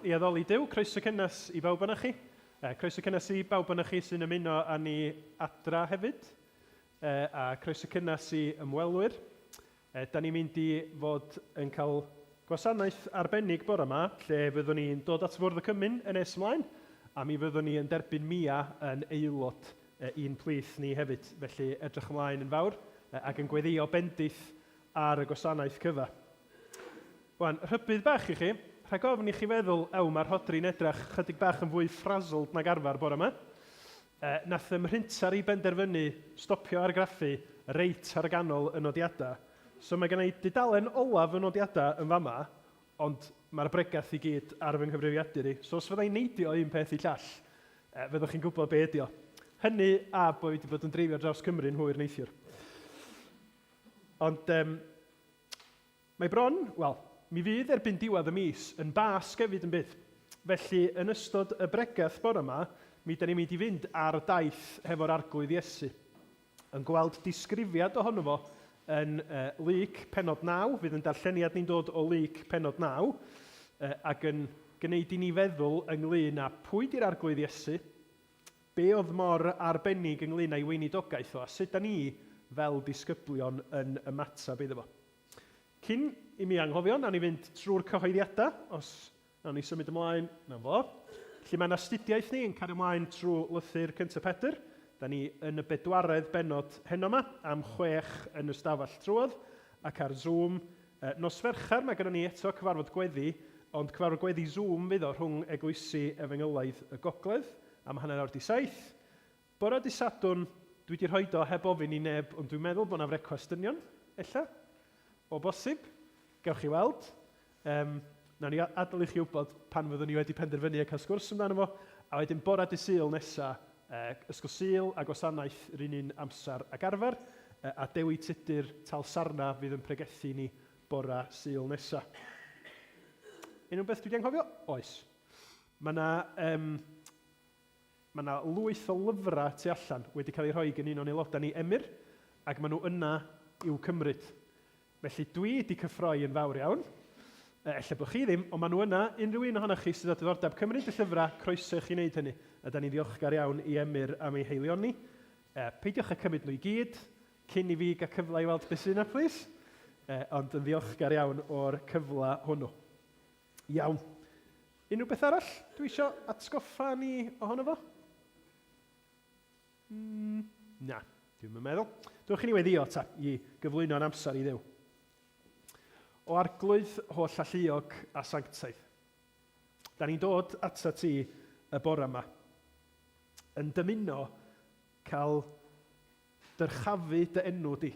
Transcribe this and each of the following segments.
i addoli Duw, croeso cynnes i bawb yna chi. Croeso cynnes i bawb yna chi sy'n ymuno â ni adra hefyd. A croeso cynnes i ymwelwyr. Da ni'n mynd i fod yn cael gwasanaeth arbennig bore yma, lle fyddwn ni'n dod at Fwrdd y Cymyn yn nes ymlaen, a mi fyddwn ni yn derbyn Mia yn aelod un plith ni hefyd, felly edrych ymlaen yn fawr, ac yn gweddio bendith ar y gwasanaeth cyfa. Wan, rhybydd bach i chi, rhaid ofyn i chi feddwl, mae'r Rhodri'n edrych chydig bach yn fwy ffrasold nag arfer bore yma. Nath ymrhyntar i benderfynu stopio argraffu reit ar y ganol y nodiadau. So mae gen i dudalen olaf y nodiadau yn fama, ond mae'r bregaeth i gyd ar fy nghyfrifiadur i. So os fyddai'n neidio un peth i llall, fyddwch chi'n gwybod be ydi o. Hynny a bod wedi bod yn dreifio draws Cymru'n hwyr neithiwr. Ond mae bron, wel, mi fydd erbyn diwedd y mis yn bas gefyd yn bydd. Felly, yn ystod y bregaeth bore yma, mi da ni'n mynd i fynd ar daith hefo'r arglwydd Iesu. Yn gweld disgrifiad ohono fo yn Lyc penod 9, fydd yn darlleniad ni'n dod o Lyc penod 9, ac yn gwneud i ni feddwl ynglyn â pwy di'r arglwydd Iesu, be oedd mor arbennig ynglyn â'i weinidogaeth o, a sut da ni fel disgyblion yn ymatab iddo fo. Cyn i mi anghofio, nawn ni fynd trwy'r cyhoeddiadau, os nawn ni symud ymlaen na fo. Felly mae'n astudiaeth ni yn cario ymlaen trwy lythyr cyntaf Pedr. Da ni yn y 4 benod heno yma, am 6 yn y stafell trwodd, ac ar Zoom. Nos Ferchar, mae gennym ni eto cyfarfod gweddi, ond cyfarfod gweddi Zoom fydd o rhwng Eglwysi Efengylaidd y Gogledd, am 6:30. Bore dydd Sadwrn, dwi wedi rhoi o heb ofyn i neb, ond dwi'n meddwl bod yna frecwestiynau, ella, o bosib. Gewch chi weld. Nawn ni adael i chi wybod pan fyddwn ni wedi penderfynu a cael sgwrs amdano fo, a wedyn bore dydd Sul nesaf, ysgol Sul a gwasanaeth yr un amser ag arfer, a Dewi Tudur Talsarna fydd yn pregethu ni bore Sul nesaf. Unrhyw beth dwi wedi anghofio? Oes. Mae yna lwyth o lyfrau tu allan wedi cael ei rhoi gen un o'n aelodau ni Emyr, ac maen nhw yna i'w cymryd. Felly dwi wedi cyffroi yn fawr iawn. Ella bod chi ddim, ond maen nhw yna, unrhyw un ohonoch chi sydd â diddordeb cymryd y llyfrau, croeso chi wneud hynny. A da ni ddiolchgar iawn i Emyr am ei heilion ni. Peidiwch â cymryd nhw i gyd, cyn i fi gael cyfle i weld beth sy'n yna, plis. Ond yn ddiolchgar iawn o'r cyfle hwnnw. Iawn. Unrhyw beth arall dwi eisiau atgoffa ni ohono fo? Na, dwi'n meddwl. Dwch chi ni weddio ta i gyflwyno'n amser i Dduw. O arglwydd holl alluog a sanctaidd. Da ni'n dod ata ti y bore yma, yn dymuno cael dyrchafu dy enw di,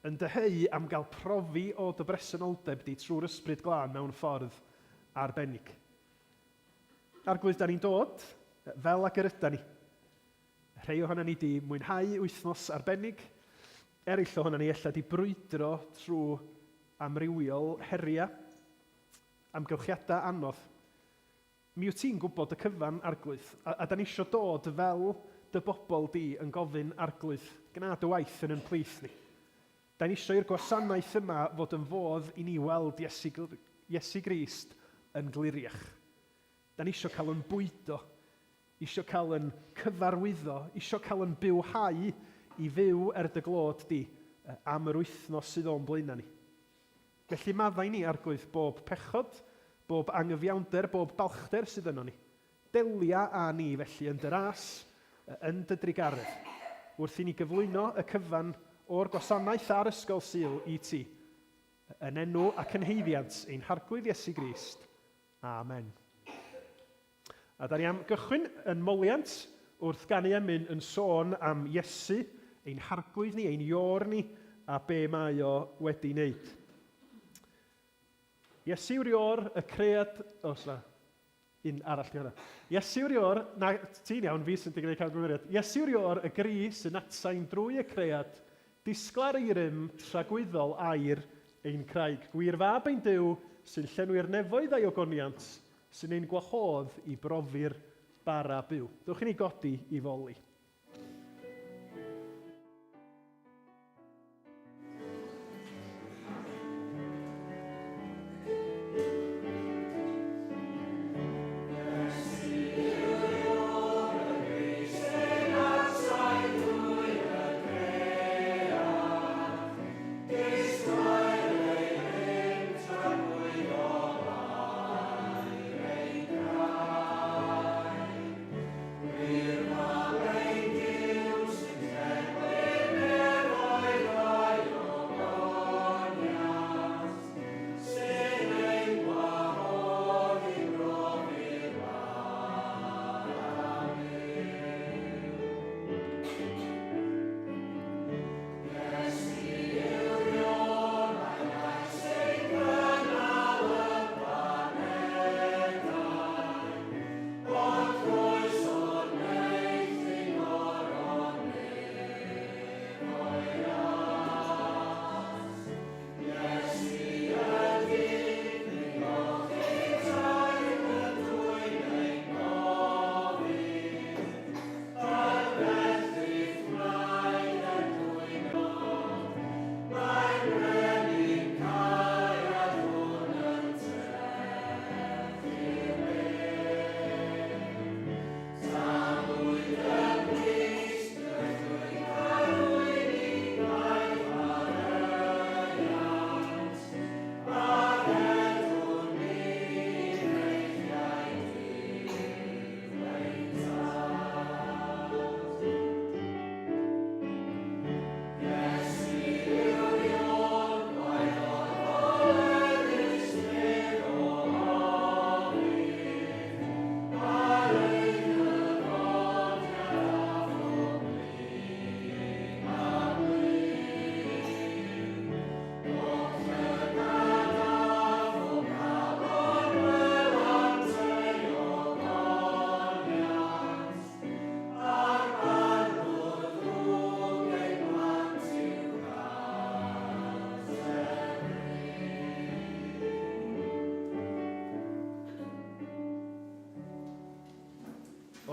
yn dyheu am gael profi o dy bresenoldeb di trwy'r ysbryd glân mewn ffordd arbennig. Arglwydd da ni'n dod fel ag yr yda ni. Rhei ohono ni di mwynhau wythnos arbennig, eraill ohono ni ella di brwydro trwy amrywiol heria, amgylchiadau anodd. Mi wyt ti'n gwybod y cyfan arglwydd, a da ni eisiau dod fel dy bobl di yn gofyn arglwydd, gna dy waith yn plith ni. Da ni eisiau i'r gwasanaeth yma fod yn fodd i ni weld Iesu Grist yn gliriach. Da ni eisiau cael yn bwydo, eisiau cael yn cyfarwyddo, eisiau cael yn bywhau i fyw dy glod di am yr wythnos sydd o'n blaenau ni. Felly maddau ni arglwydd bob pechod, bob angyfiawnder, bob balchder sydd yno ni. Delia a ni felly yn dy ras, yn dy drigaredd, wrth i ni gyflwyno y cyfan o'r gwasanaeth a'r ysgol Sul i ti, yn enw ac yn heiddiant ein harglwydd Iesu Grist. Amen. A da ni am gychwyn yn moliant wrth ganu emyn yn sôn am Iesu, ein harglwydd ni, ein ior ni, a be mae o wedi wneud. Iesu yw'r ior, y cread... Os na, un arall di hwnna. Iesu yw'r ior, na, ti'n iawn, fi sy'n digwydd cael gwiriad. Iesu yw'r ior, y gri sy'n atsain drwy y cread, disglar eirym tragwyddol air ein craig. Gwir fab ein Duw sy'n llenwi'r nefoedd a'i ogoniant, sy'n ein gwahodd i brofi'r bara byw. Dewch i ni godi i foli.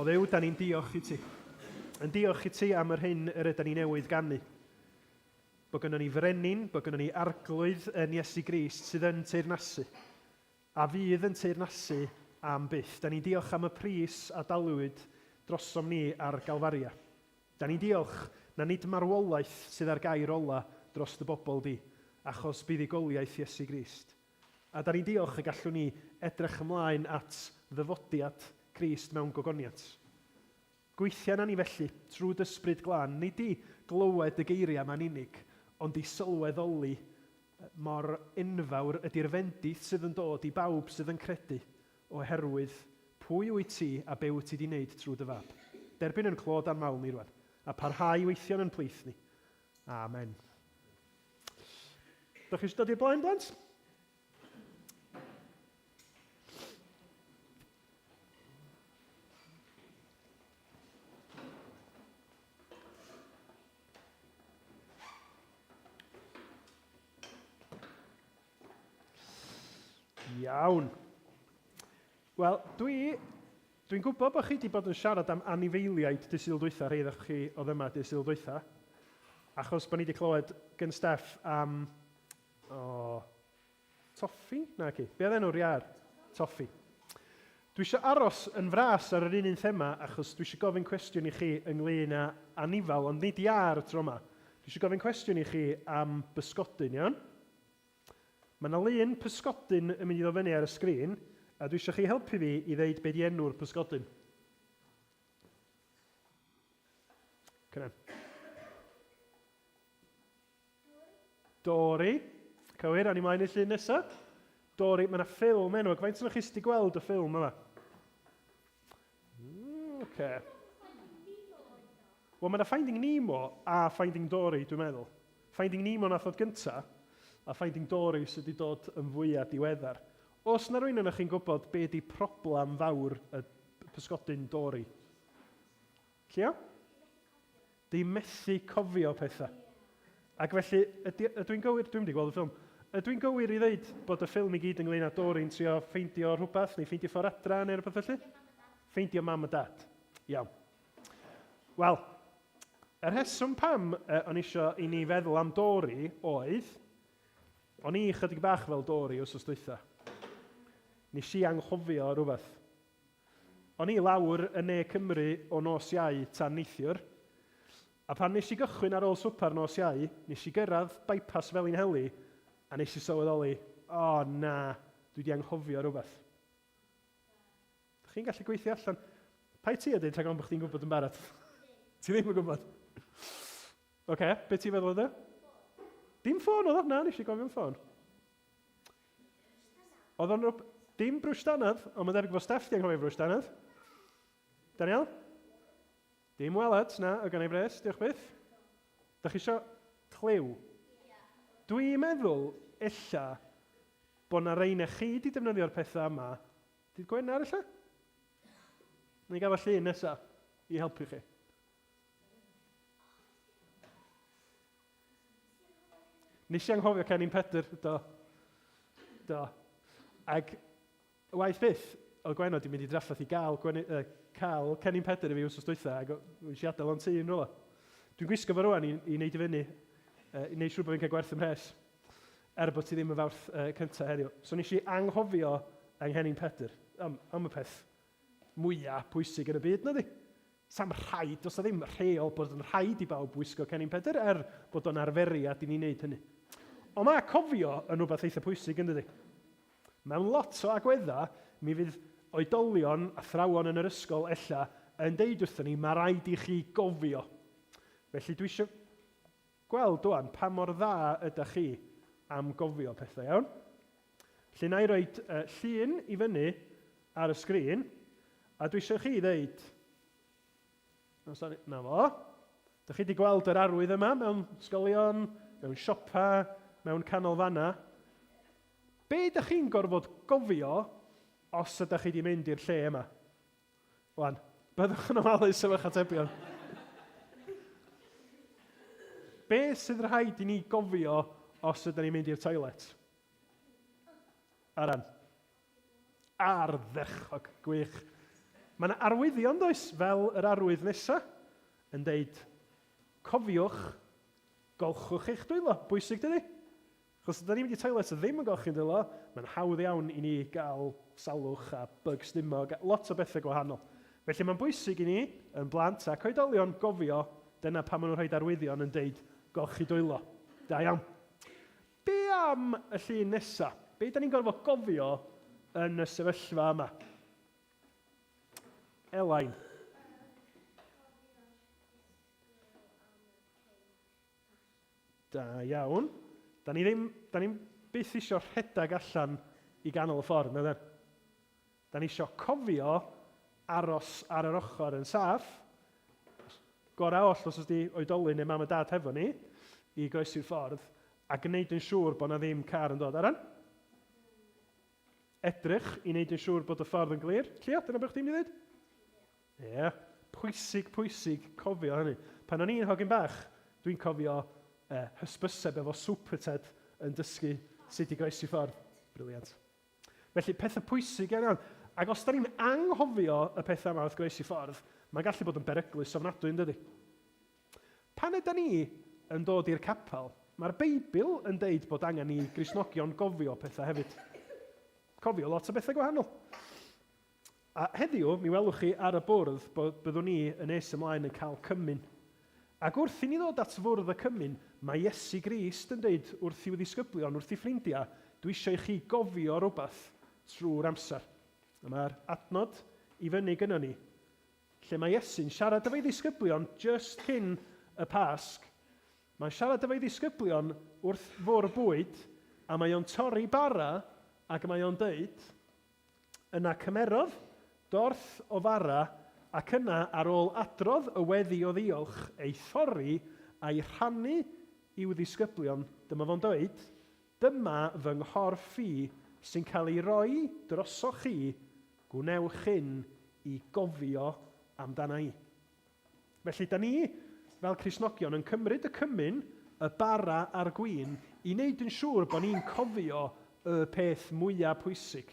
O Dduw, da ni'n diolch i ti. Yn diolch i ti am yr hyn yr ydyn ni newydd gannu. Bod gynnon ni frenin, bod gynnon ni arglwydd yn Iesu Grist sydd yn teyrnasu. A fydd yn teyrnasu am byth. Da ni'n diolch am y pris a dalwyd drosom ni ar Galfaria. Da ni'n diolch na nid marwolaeth sydd ar gair ola dros y bobl di, achos buddugoliaeth Iesu Grist. A da ni'n diolch y gallwn ni edrych ymlaen at ddyfodiad Crist mewn gogoniant. Gweithio na ni felly, trwy dysbryd glân, nid i glywed y geiriau ma'n unig, ond i sylweddoli mor enfawr ydy'r fendith sydd yn dod i bawb sydd yn credu oherwydd pwy wyt ti a be wyt ti wedi wneud trwy dy fab. Derbyn yn clod a'n mawl ni rwan, a parhau weithio yn plith ni. Amen. Dych chi eisiau dod i'r blaen, blant? Iawn. Wel, dwi'n gwybod bod chi wedi bod yn siarad am anifeiliaid dydd dwytha, rhai ddech chi oedd yma dydd dwytha, achos bod ni wedi clywed gan Steff am toffi? Na ci, be oedd enw'r iar? Toffi. Dwi eisiau aros yn fras ar yr un thema, achos dwi eisiau gofyn cwestiwn i chi ynglyn â anifal, ond nid iar tro yma. Dwi eisiau gofyn cwestiwn i chi am bysgodyn, iawn? Mae yna lun pysgodyn yn mynd i ddod fyny ar y sgrin, a dwi eisiau chi helpu fi i ddeud be di enw'r pysgodyn. Cynnan. Dori. Cywir, a'n i mlaen i'r llun nesaf. Dori, mae yna ffilm enwog. Faint yna chi sydd wedi gweld y ffilm yma? Okay. Wel, mae yna Finding Nemo a Finding Dory, dwi'n meddwl. Finding Nemo nath ddod gyntaf, a Finding Dory sydd wedi dod yn fwyaf diweddar. Os na rwy'n yna chi'n gwybod be di problem fawr y pysgodyn Dory? Llio? Di methu cofio pethau. Ac felly, ydw i'n gywir, dwi'n wedi gweld y ffilm, ydw i'n gywir i ddeud bod y ffilm i gyd ynglyn â Dory'n trio ffeindio rhywbeth, neu ffeindio ffordd adra, neu rhywbeth felly? Ffeindio mam a dad. Iawn. Wel, y rheswm pam o'n isio i ni feddwl am Dory oedd, o'n i chydig bach fel Dory os dwytha. Nes i anghofio rhywbeth. O'n i lawr yn Ne Cymru o nos Iau tan neithiwr, a pan nes i gychwyn ar ôl swper nos Iau, nes i gyrraedd bypass Felinheli, a nes i sylweddoli, na, dwi wedi anghofio rhywbeth. Chi'n gallu gweithio allan? Pa i ti ydy rhag ond bod chdi'n gwybod yn barod? Ti ddim yn gwybod? Oce, be ti'n feddwl ydy? Dim ffôn oedd o? Na, nes i gofio'n ffôn. Oedd o'n dim brwys dannedd, ond mae'n debyg fod Steff di anghofio brwys dannedd. Daniel? Dim weled, na, o gan ei bres, diolch byth. Da chi isio clyw? Dwi'n meddwl, ella, bod na reina chi di defnyddio'r pethau yma. Dydd Gwener, ella? Ni gael y llun nesaf i helpu chi. Nes i anghofio Cennin Pedr, do. Ac waith byth, o Gwenno di mynd i draffaeth i cael Cennin Pedr i fi wrth dwytha, ac nes i adael o'n tŷ yn rola. Dwi'n gwisgo fo rwan i wneud i fyny, i wneud siŵr bod fi'n cael gwerth ymhres, bod ti ddim yn fawrth cyntaf heddiw. So nes i anghofio Cennin Pedr, am y peth mwyaf pwysig yn y byd, na di? Sam rhaid, os na ddim rheol bod yn rhaid i bawb wisgo Cennin Pedr, bod o'n arferiad i ni wneud hynny. Ond mae cofio yn rhywbeth eitha pwysig, yn dydi? Mewn lot o agweddau, mi fydd oedolion a thrawon yn yr ysgol ella yn deud wrthyn ni, mae rhaid i chi gofio. Felly dwi eisiau gweld dwan pa mor dda ydych chi am gofio pethau, iawn? Felly na i roi llun i fyny ar y sgrin, a dwi eisiau chi ddeud, na fo, dych chi wedi gweld yr arwydd yma mewn ysgolion, mewn siopa, mewn canolfanna. Be ydych chi'n gorfod gofio os ydych chi wedi mynd i'r lle yma? Wan, byddwch yn ofalus efo'ch atebion. Be sydd rhaid i ni gofio os ydych ni'n mynd i'r toilet? Aran. Ardderchog, gwych. Mae yna arwyddion does, fel yr arwydd nesaf, yn deud, cofiwch, golchwch eich dwylo. Bwysig dydi? Chos da ni wedi toilet ddim yn golchi'n dwylo, mae'n hawdd iawn i ni gael salwch a bug stumog, lot o bethau gwahanol. Felly mae'n bwysig i ni, yn blant ac oedolion, gofio, dyna pan maen nhw'n rhoi arwyddion yn deud, golchi dwylo. Da iawn. Be am y llun nesaf? Be da ni'n gorfod gofio yn y sefyllfa yma? Elain. Da iawn. Da ni byth eisiau rhedeg allan i ganol y ffordd, na da? Da ni eisiau cofio aros ar yr ochr yn saff. Gorau oll os ydy oedolyn neu mam a dad hefo ni i groesi'r ffordd a gwneud yn siŵr bod na ddim car yn dod aran. Edrych i wneud yn siŵr bod y ffordd yn glir. Llia, dyna beth chdi'n mynd i ddweud? Ie, pwysig cofio hynny. Pan o'n i'n hogyn bach, dwi'n cofio hysbyseb efo Superted yn dysgu sut i groesi'r ffordd. Briliant. Felly, pethau pwysig iawn. Ac os da ni'n anghofio y pethau yma wrth groesi'r ffordd, mae'n gallu bod yn beryglus ofnadwy yn dydi. Pan ydyn ni yn dod i'r capel, mae'r Beibl yn deud bod angen ni Gristnogion gofio pethau hefyd. Cofio lot o bethau gwahanol. A heddiw, mi welwch chi ar y bwrdd bod byddwn ni yn nes ymlaen yn cael cymyn. Ac wrth i ni ddod at fwrdd y cymyn, mae Iesu Grist yn deud wrth i'w ddisgyblion, wrth i ffrindiau, dwi eisiau i chi gofio rhywbeth trwy'r amser. A mae'r adnod i fyny gyda ni, lle mae Iesu'n siarad efo'i ddisgyblion just cyn y Pasg. Mae'n siarad efo'i ddisgyblion wrth fwrdd bwyd, a mae o'n torri bara, ac mae o'n deud, yna cymerodd dorth o fara, ac yna ar ôl adrodd y weddi o ddiolch ei thorri a'i rhannu i'w ddisgyblion, dyma fo'n dweud, dyma fy nghorff i sy'n cael ei roi drosoch chi, gwnewch hyn i gofio amdana i. Felly, da ni, fel Cristnogion, yn cymryd y cymyn, y bara a'r gwyn, i wneud yn siŵr bod ni'n cofio y peth mwyaf pwysig.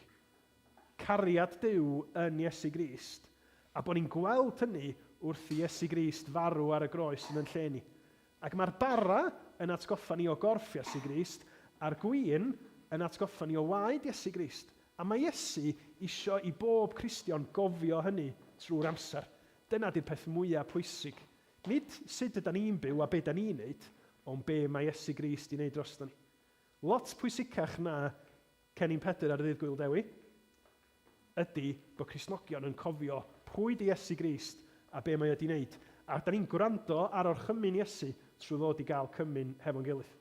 Cariad Duw yn Iesu Grist, a bod ni'n gweld hynny wrth i Iesu Grist farw ar y groes yn lle ni. Ac mae'r bara yn atgoffa ni o gorff Iesu Grist, a'r gwyn yn atgoffa ni o waed Iesu Grist. A mae Iesu isio i bob Cristion gofio hynny trwy'r amser. Dyna di'r peth mwyaf pwysig. Nid sut ydyn ni'n byw a be ydyn ni'n neud, ond be mae Iesu Grist i wneud droston ni. Lot pwysicach na Cennin Pedr ar y ddydd Gwyl Dewi, ydy bod Cristnogion yn cofio pwy di Iesu Grist a be mae wedi wneud. A da ni'n gwrando ar o'r chymyn Iesu trwy ddod i gael cymyn hefo'n gilydd.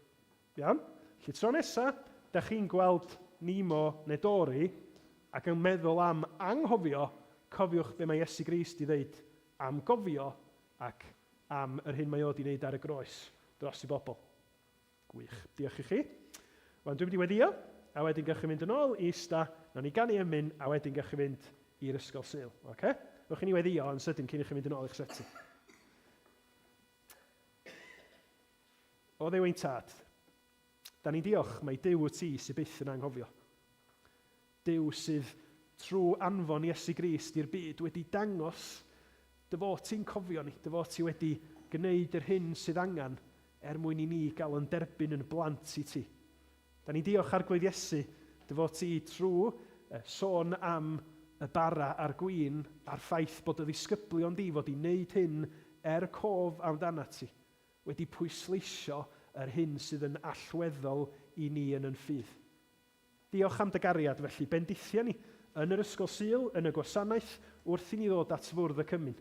Iawn? Felly tro nesaf, da chi'n gweld Nemo neu Dory ac yn meddwl am anghofio, cofiwch be mae Iesu Grist i ddeud am gofio ac am yr hyn mae o wedi wneud ar y groes dros i bobl. Gwych. Diolch i chi. Wel, dwi'n mynd i weddio, a wedyn gallwch chi fynd yn ôl i ista, na ni gan i ymyn, a wedyn gallwch chi fynd i'r ysgol Sul. Okay? Rwy'ch chi ni weddio yn sydyn cyn i chi fynd yn ôl i'ch seti. O Dduw ein tad, da ni'n diolch mai Duw wyt ti sydd byth yn anghofio. Duw sydd trwy anfon Iesu Grist i'r byd wedi dangos dy fod ti'n cofio ni, dy fod ti wedi gwneud yr hyn sydd angen mwyn i ni gael yn derbyn yn blant i ti. Da ni'n diolch ar Glwydd Iesu, dy fod ti trwy sôn am y bara a'r gwyn a'r ffaith bod y ddisgyblion di fod i wneud hyn cof amdana ti, wedi pwysleisio yr hyn sydd yn allweddol i ni yn ffydd. Diolch am dy gariad felly, bendithia ni yn yr ysgol Sul, yn y gwasanaeth, wrth i ni ddod at fwrdd y cymyn.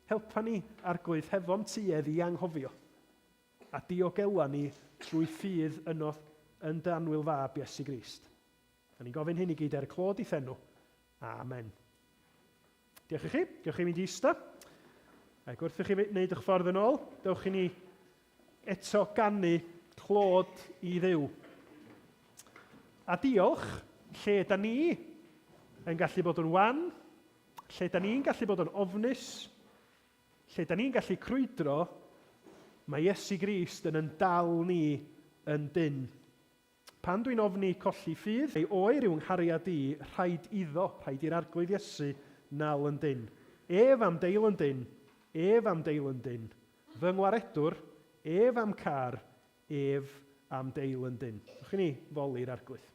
Helpa ni arglwydd hefo'n tuedd i anghofio, a diogela ni trwy ffydd yn danwyl fab Iesu Grist. A ni'n gofyn hyn i gyd clod i thenw. Amen. Diolch i chi. Diolch i mynd i ista. Ac wrth i chi wneud eich ffordd yn ôl, dewch i ni eto gannu clod i Dduw. A diolch lle da ni yn gallu bod yn wan, lle da ni'n gallu bod yn ofnus, lle da ni'n gallu crwydro, mae Iesu Grist yn dal ni yn dyn. Pan dwi'n ofni colli ffydd, ei oer yw nghariad i, rhaid iddo, rhaid i'r arglwydd Iesu nal yn dyn. ef am deilyn dyn, fy ngwaredwr, ef am car, ef am deilyn dyn. Ych chi ni foli'r arglwydd.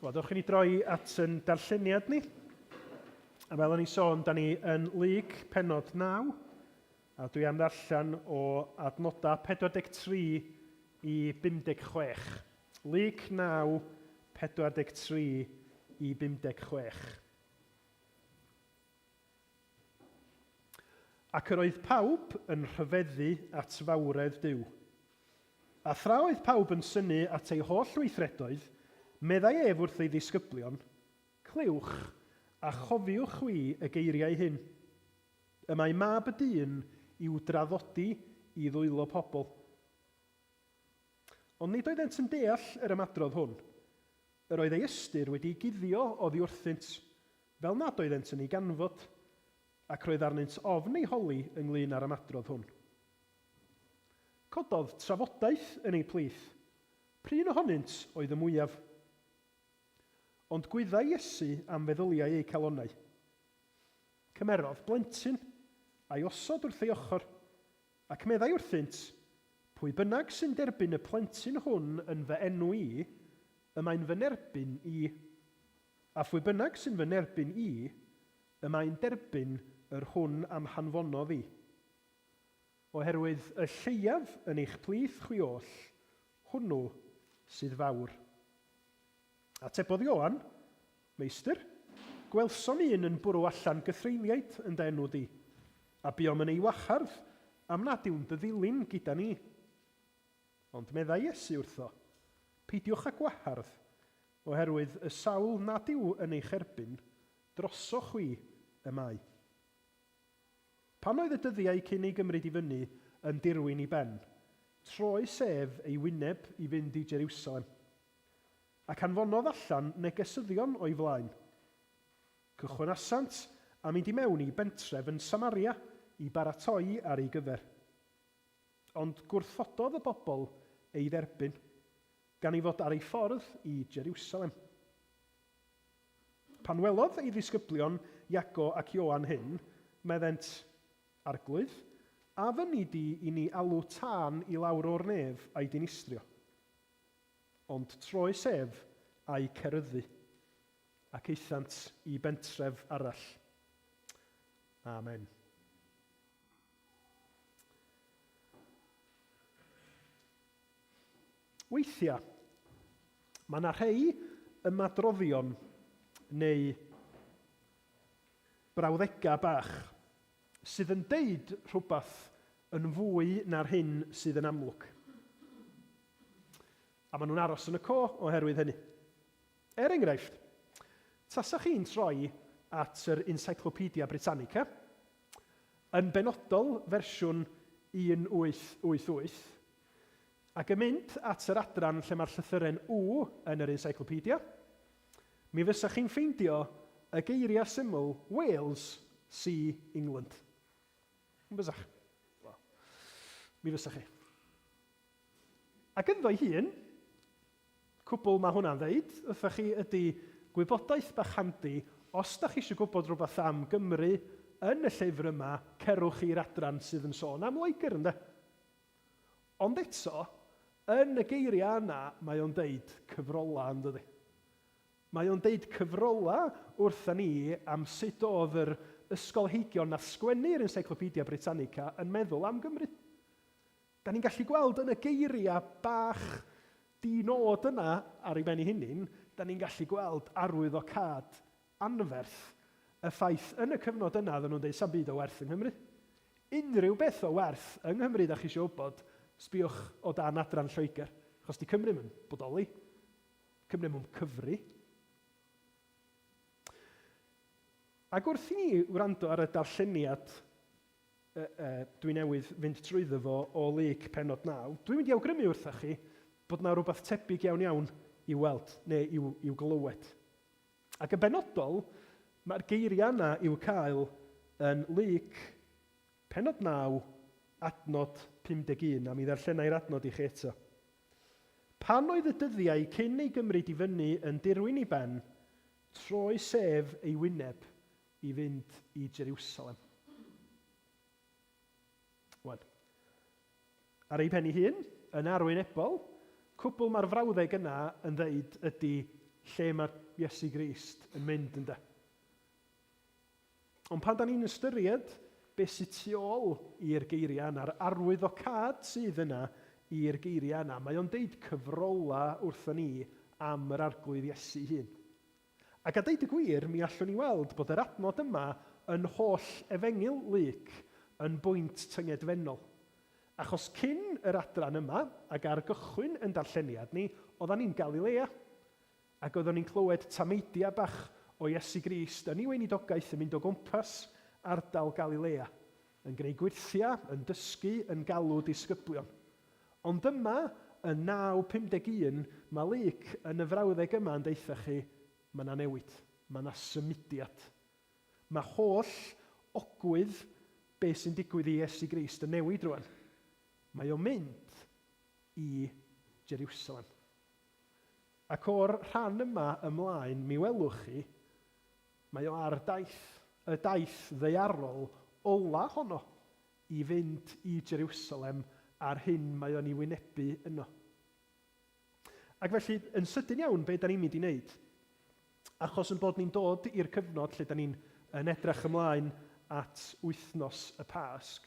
Wel, dewch i ni droi at yn darlleniad ni. A fel o'n i sôn, da ni yn Lug pennod 9, a dwi am ddarllen o adnodau 43 i 56. Lug 9, 43 i 56. Ac yr oedd pawb yn rhyfeddu at fawredd Duw. A thra oedd pawb yn synnu at ei holl weithredoedd, meddai ef wrth ei ddisgyblion, clywch a chofiwch wi y geiriau hyn. Y mae mab y dyn i'w draddodi i ddwylo pobl. Ond nid oeddent yn deall yr ymadrodd hwn. Yr oedd ei ystyr wedi guddio oddi wrthynt, fel nad oeddent yn ei ganfod, ac roedd arnynt ofn ei holi ynglyn â'r ymadrodd hwn. Cododd trafodaeth yn ei plith. Pryn ohonynt oedd y mwyaf. Ond gwyddai Iesu am feddyliau ei calonnau. Cymerodd blentyn a'i osod wrth ei ochr, ac meddai wrthynt, pwy bynnag sy'n derbyn y plentyn hwn yn fy enw i, y mae'n fy nerbyn i. A phwy bynnag sy'n fy nerbyn i, y mae'n derbyn yr hwn am hanfonodd i. Oherwydd y lleiaf yn eich plith chwi oll, hwnnw sydd fawr. Atebodd Ioan, Meistr, gwelsom un yn bwrw allan gythreiniaid yn dy enw di, a buom yn ei wachardd am nad yw'n dy ddilyn gyda ni. Ond meddai Iesu wrtho, peidiwch â gwahardd, oherwydd y sawl nad yw yn eich erbyn, drosoch wi y mae. Pan oedd y dyddiau cyn ei gymryd i fyny yn dirwyn i ben, troi sef ei wyneb i fynd i Jerusalem, ac anfonodd allan negesyddion o'i flaen. Cychwynasant a mynd i mewn i bentref yn Samaria i baratoi ar ei gyfer. Ond gwrthododd y bobl ei dderbyn, gan ei fod ar ei ffordd i Jerusalem. Pan welodd ei ddisgyblion Iago ac Ioan hyn, meddent, arglwydd, a fyny di i ni alw tân i lawr o'r nef a'i dinistrio. Ond troi sef a'i ceryddu, ac eithant i bentref arall. Amen. Weithiau, mae yna rhai ymadroddion neu brawddegau bach sydd yn deud rhywbeth yn fwy na'r hyn sydd yn amlwg. A maen nhw'n aros yn y co oherwydd hynny. Enghraifft, tasach chi'n troi at yr Encyclopedia Britannica, yn benodol fersiwn 1888, ac yn mynd at yr adran lle mae'r llythyren W yn yr Encyclopedia, mi fysach chi'n ffeindio y geiriau syml Wales, See, England. Mi fysach. Well, mi fysach chi. Ac ynddo'i hun, cwbl mae hwnna'n ddeud, wrthych chi ydy gwybodaeth bach handi, os da chi eisiau gwybod rhywbeth am Gymru yn y llyfr yma, cerwch i'r adran sydd yn sôn am Loegr, ynde? Ond eto, yn y geiriau yna, mae o'n deud cyfrola, ynddi? Mae o'n deud cyfrola wrtha ni am sut oedd yr ysgolheigion na sgwennu'r Encyclopedia Britannica yn meddwl am Gymru. Da ni'n gallu gweld yn y geiriau bach di-nod yna ar ei ben ei hunin, da ni'n gallu gweld arwyddocad anferth y ffaith yn y cyfnod yna dda nhw'n deud sa'n byd o werth yng Nghymru. Unrhyw beth o werth yng Nghymru da chi eisiau gwybod, sbiwch o dan adran Lloegr, achos di Cymru yn bodoli, Cymru yn cyfri. Ac wrth i ni wrando ar y darlleniad dwi newydd fynd trwyddo fo o Lug Pennod 9, dwi'n mynd i awgrymu wrthych chi bod yna rhywbeth tebyg iawn iawn i weld neu i'w glywed. Ac yn benodol, mae'r geiriau yna i'w cael yn Lug Pennod 9, adnod 51, a mi ddarllenai'r adnod i chi eto. Pan oedd y dyddiau cyn ei gymryd i fyny yn dirwyn i ben, troi sef ei wyneb i fynd i Jerusalem. Wan. Ar ei pen ei hun, yn arwynebol, cwbl mae'r frawddeg yna yn dweud ydy lle mae Iesu Grist yn mynd ynde. Ond pan da ni'n ystyried beth sydd tu ôl i'r geiriau yna, a'r arwyddocad sydd yna i'r geiriau yna, mae o'n deud cyfrola wrtho ni am yr arglwydd Iesu hun. Ac a deud y gwir, mi allwn ni weld bod yr adnod yma yn holl efengil Lug yn bwynt tyngedfennol. Achos cyn yr adran yma, ac ar gychwyn yn darlleniad ni, oeddan ni'n Galilea. Ac oeddan ni'n clywed tameidia bach o Iesu Grist yn ei weinidogaeth yn mynd o gwmpas ardal Galilea, yn gwneud gwirthia, yn dysgu, yn galw disgyblion. Ond yma, yn 951, mae Lug yn y frawddeg yma yn deitha chi, mae yna newid, mae yna symudiad. Mae holl ogwydd beth sy'n digwydd i Iesu Grist yn newid rwan. Mae o'n mynd i Jerusalem. Ac o'r rhan yma ymlaen, mi welwch chi, mae o ar y daith ddeiarol ola honno i fynd i Jerusalem ar hyn mae o'n ei wynebu yno. Ac felly, yn sydyn iawn, beth da ni'n mynd i wneud? Achos yn bod ni'n dod i'r cyfnod lle da ni'n edrych ymlaen at wythnos y Pasg,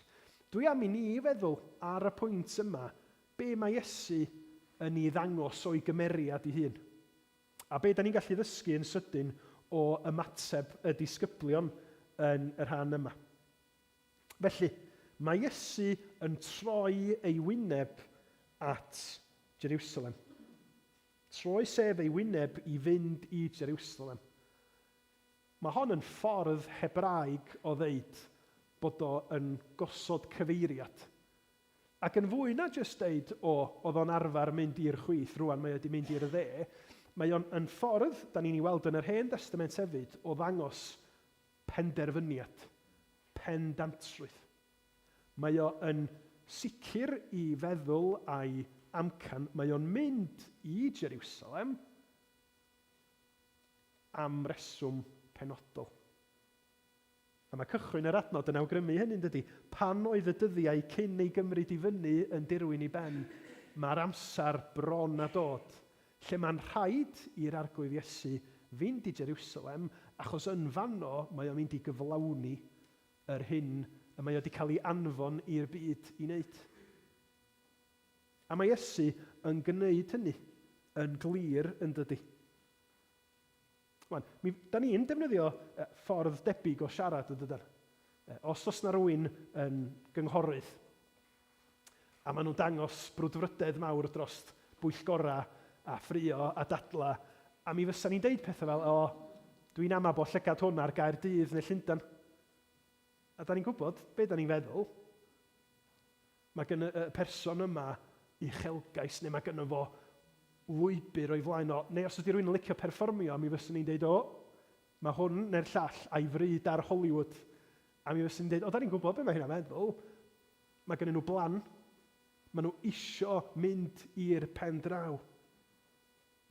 dwi am i ni feddwl ar y pwynt yma, be mae Iesu yn ei ddangos o'i gymeriad ei hun. A be da ni'n gallu ddysgu yn sydyn o ymateb y disgyblion yn y rhan yma. Felly, mae Iesu yn troi ei wyneb at Jerusalem. Troi sef ei wyneb i fynd i Jerusalem. Mae hon yn ffordd Hebraeg o ddeud bod o yn gosod cyfeiriad. Ac yn fwy na jyst deud, oedd o'n arfer mynd i'r chwith, rwan mae o wedi mynd i'r dde, mae o'n yn ffordd, da ni'n ei weld yn yr Hen Testament hefyd, o ddangos penderfyniad, pendantrwydd. Mae o yn sicr i feddwl a'i amcan, mae o'n mynd i Jerusalem am reswm penodol. A mae cychwyn yr adnod yn awgrymu hynny'n dydy. Pan oedd y dyddiau cyn ei gymryd i fyny yn dirwyn i ben, mae'r amser bron a dod, lle mae'n rhaid i'r arglwydd Iesu fynd i Jerusalem, achos yn fanno mae o'n mynd i gyflawni yr hyn a mae o wedi cael ei anfon i'r byd i wneud. A mae Iesu yn gwneud hynny yn glir yn dydy. Da ni'n defnyddio ffordd debyg o siarad yn dydyn. Os oes na rywun yn gynghorydd, a maen nhw'n dangos brwdfrydedd mawr dros bwyllgorau a ffrio a dadla, a mi fysa ni'n deud pethau fel, dwi'n ama bod llygad hwn ar Gaerdydd neu Llundain. A da ni'n gwybod be da ni'n feddwl. Mae gen y person yma uchelgais, neu mae gen fo lwybr o'i flaen o, neu os ydy rhywun yn licio perfformio, a mi fysa ni'n deud, mae hwn neu'r llall a'i fryd ar Hollywood. A mi fysa ni'n deud, da ni'n gwybod be mae hynna'n meddwl. Mae gen nhw blan. Mae nhw isio mynd i'r pen draw.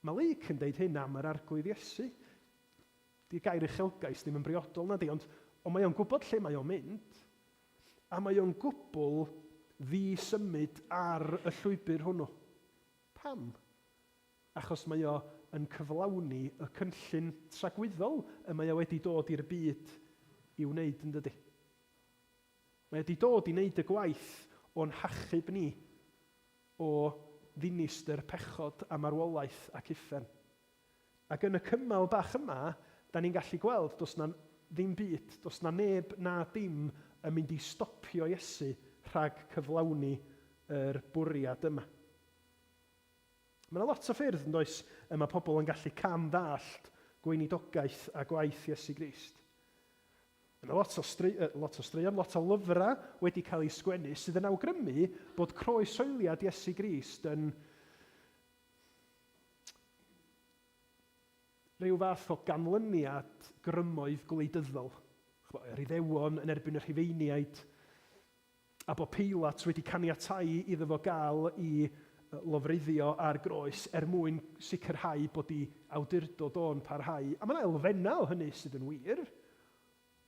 Mae Luc yn deud hyn am yr arglwydd Iesu. Di gair uchelgais ddim yn briodol na di, ond mae o'n gwybod lle mae o'n mynd, a mae o'n gwbl ddi-symud ar y llwybr hwnnw. Pam? Achos mae o yn cyflawni y cynllun tragwyddol y mae o wedi dod i'r byd i wneud yn dydy. Mae o wedi dod i wneud y gwaith o'n hachub ni o ddinistyr pechod a marwolaeth ac uffen. Ac yn y cymal bach yma, da ni'n gallu gweld, does na ddim byd, does na neb na dim yn mynd i stopio Iesu rhag cyflawni yr bwriad yma. Mae yna lot o ffyrdd yn does y mae pobl yn gallu cam ddallt gweinidogaeth a gwaith Iesu Grist. Mae yna lot o straeon, lot o lyfrau wedi cael ei sgwennu sydd yn awgrymu bod croeshoeliad Iesu Grist yn rhyw fath o ganlyniad grymoedd gwleidyddol. Yr Iddewon yn erbyn y Rhufeiniaid, a bod Pilat wedi caniatáu iddo fo gael i lofruddio ar groes mwyn sicrhau bod ei awdurdod o'n parhau. A mae yna elfennau o hynny sydd yn wir,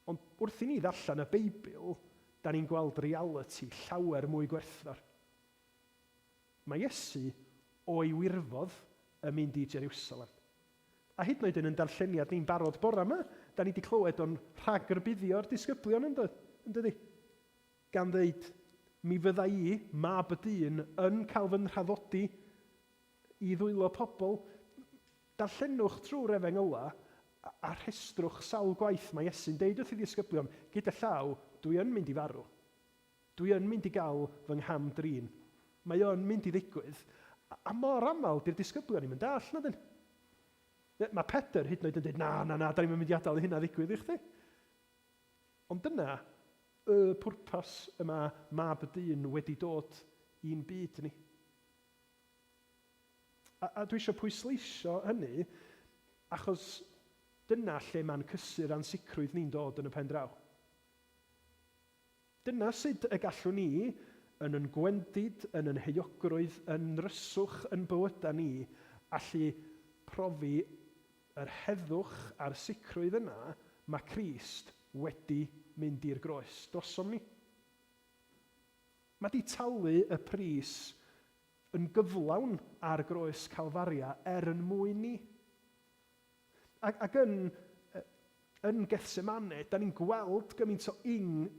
ond wrth i ni ddarllen y Beibl, da ni'n gweld reality llawer mwy gwerthfawr. Mae Iesu o'i wirfodd yn mynd i Jerusalem. A hyd yn oed yn y darlleniad ni'n barod bore yma, da ni wedi clywed o'n rhagyrbudio'r disgyblion yn dydy. Gan ddeud, mi fydda i, mab y dyn, yn cael fy nhraddodi i ddwylo pobl. Darllenwch trwy'r Efengyla a rhestrwch sawl gwaith mae Iesu'n deud wrth i ddisgyblion, gyda llaw, dwi yn mynd i farw. Dwi yn mynd i gael fy ngham drin. Mae o'n mynd i ddigwydd. A mor aml, di'r disgyblion i'n mynd all na dyn. Mae Pedr hyd yn oed yn dweud, na, da ni'n mynd i adael hynna ddigwydd i chdi. Ond dyna, y pwrpas yma mab y dyn wedi dod i'n byd ni. A dwi eisiau pwysleisio hynny, achos dyna lle mae'n cysur ansicrwydd ni'n dod yn y pen draw. Dyna sut y gallwn ni, yn yn gwendid, yn yn heuogrwydd, yn ryswch yn bywydau ni, allu profi yr heddwch a'r sicrwydd yna mae Crist wedi mynd i'r groes drosom ni. Mae di talu y pris yn gyflawn ar groes Calfaria yn mwyn ni. Ac yn Gethsemane, da ni'n gweld gymaint o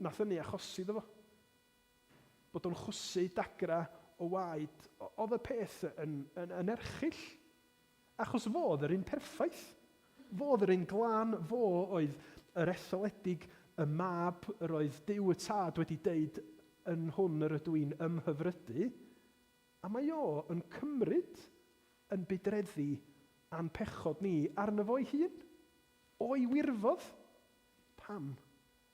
nath hynny achosi iddo fo. Bod o'n chwysu dagra o waed. Oedd y peth yn erchill. Achos fo oedd yr un perffaith. Fo oedd yr un glân, fo oedd yr etholedig, y mab, yr oedd Duw y Tad wedi deud yn hwn yr ydw i'n ymhyfrydu. A mae o yn cymryd yn bydreddu a'n pechod ni arno fo'i hun. O'i wirfodd. Pam?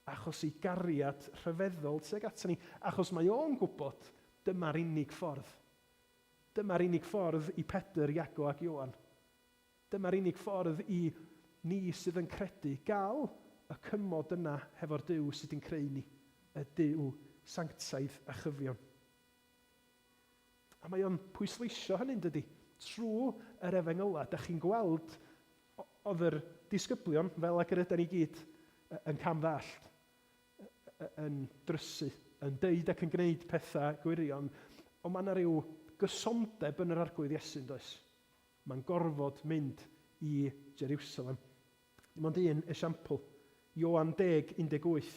Achos ei gariad rhyfeddol tuag ato ni. Achos mae o'n gwybod dyma'r unig ffordd. Dyma'r unig ffordd i Pedr, Iago ac Ioan. Dyma'r unig ffordd i ni sydd yn credu gael y cymod yna hefo'r Duw sydd yn creu ni. Y Duw sanctaidd a chyfion. A mae o'n pwysleisio hynny'n dydy. Trwy yr Efengyla, da chi'n gweld oedd yr disgyblion, fel ac yr ydyn ni gyd, yn camddallt, yn drysu, yn deud ac yn gwneud pethau gwirion, ond mae yna ryw gysondeb yn yr arglwydd Iesu'n does. Mae'n gorfod mynd i Jerusalem. Dim ond un esiampl, Ioan 10:18,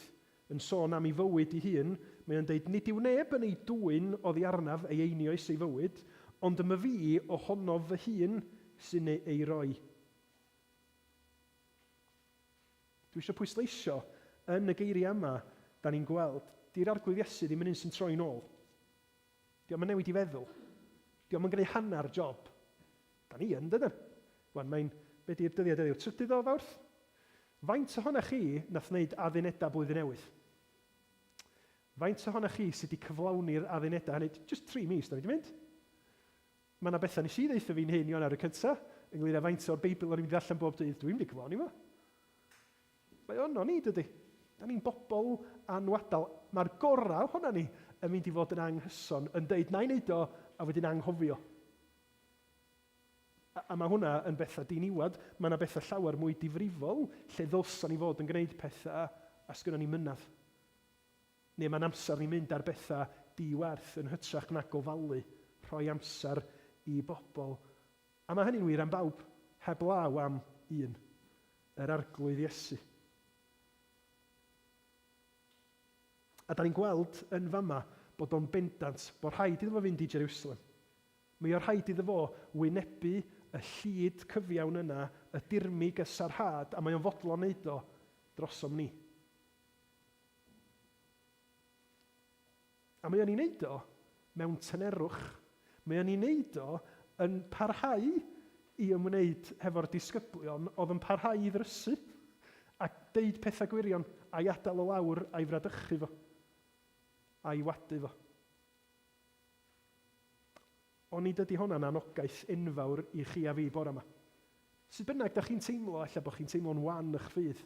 yn sôn am ei fywyd ei hun, mae'n deud, nid yw neb yn ei dwyn oddi arnaf ei einioes ei fywyd, ond dyma fi ohono fy hun sy'n ei roi. Dwi eisiau pwysleisio yn y geiriau yma, da ni'n gweld, di'r arglwydd Iesu ddim yn un sy'n troi nôl. Diolch yn newid i feddwl. Diolch yn gwneud hanner job. Da ni yn, dydyn. Wan, be di'r dyddiad edrych? Trydydd o Fawrth? Faint ohonoch chi nath wneud addunedau blwyddyn newydd? Faint ohonoch chi sydd wedi cyflawni'r addunedau? Hynny, just 3 mis, da ni wedi mynd. Mae yna bethau nes i ddeitha fi'n hyn Ionawr y cyntaf, ynglŷn â faint o'r Beibl o'n i'n mynd i allan bob dydd. Dwi'n mynd i cyflawni fo. Mae ono ni, dydy. Da ni'n bobl anwadal. Mae'r gorau honna ni yn mynd i fod yn anghyson, yn deud na i wneud o a wedyn anghofio. A mae hwnna yn bethau diniwad. Mae yna bethau llawer mwy difrifol lle ddylsan ni fod yn gwneud pethau a sgynnon ni mynadd. Neu mae'n amser ni'n mynd ar bethau diwerth yn hytrach na gofalu, rhoi amser i bobl. A mae hynny'n wir am bawb, heb law am un, yr arglwydd Iesu. A da ni'n gweld yn fama bod o'n bendant bod rhaid iddo fo fynd i Jerusalem. Mae o'r rhaid iddo fo wynebu y llyd cyfiawn yna, y dirmig, y sarhad, a mae o'n fodlon wneud o drosom ni. A mae o'n ei wneud o mewn tynerwch. Mae o'n ei wneud o yn parhau i ymwneud hefo'r disgyblion oedd yn parhau i ddrysu a deud pethau gwirion a'i adael o lawr a'i fradychu fo. A'i wadu fo. Ond dydy hwnna'n anogaeth enfawr i chi a fi bore yma. Sut bynnag da chi'n teimlo, ella bod chi'n teimlo'n wan eich ffydd.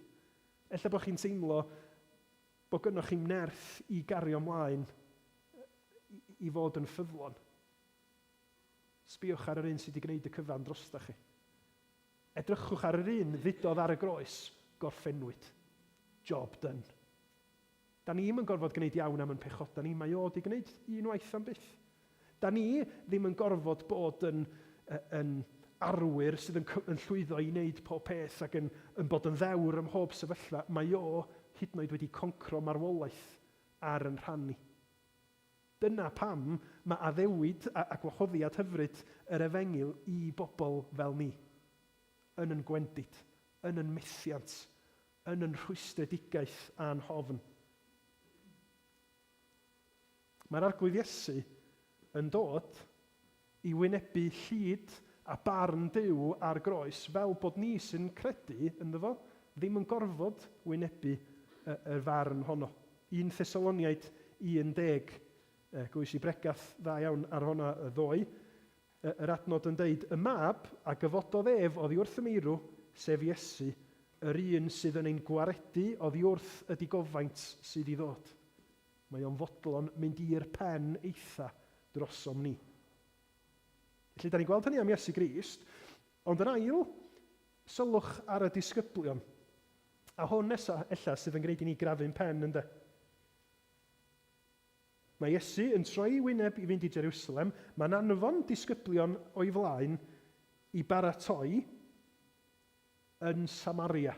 Ella bod chi'n teimlo bod gynnoch chi'n nerth i gario ymlaen i fod yn ffyddlon. Sbiwch ar yr un sydd wedi gwneud y cyfan drosta chi. Edrychwch ar yr un ddudodd ar y groes, gorffennwyd. Job done. Da ni ddim yn gorfod gwneud iawn am yn pechoda ni, mae o wedi gwneud unwaith am byth. Da ni ddim yn gorfod bod yn arwyr sydd yn llwyddo i wneud pob peth ac yn bod yn ddewr ym mhob sefyllfa. Mae o hyd yn oed wedi concro marwolaeth ar yn rhan ni. Dyna pam mae addewid a gwahoddiad hyfryd yr Efengyl i bobl fel ni. Yn yn gwendid, yn yn methiant, yn yn rhwystredigaeth a'n hofn. Mae'r arglwydd Iesu yn dod i wynebu llyd a barn Duw ar groes fel bod ni sy'n credu ynddo fo ddim yn gorfod wynebu y farn honno. 1 Thessaloniaid 1:10, gwys i bregath dda iawn ar honna y ddoe. Yr adnod yn deud, y mab a gyfododd ef oddi wrth y meirw, sef Iesu, yr un sydd yn ein gwaredu oddi wrth y digofaint sydd i ddod. Mae o'n fodlon mynd i'r pen eitha drosom ni. Felly, da ni'n gweld hynny am Iesu Grist, ond yn ail, sylwch ar y disgyblion. A hwn nesaf, ella, sydd yn gwneud i ni grafu'n pen, ynde. Mae Iesu yn troi ei wyneb i fynd i Jerusalem. Mae'n anfon disgyblion o'i flaen i baratoi yn Samaria.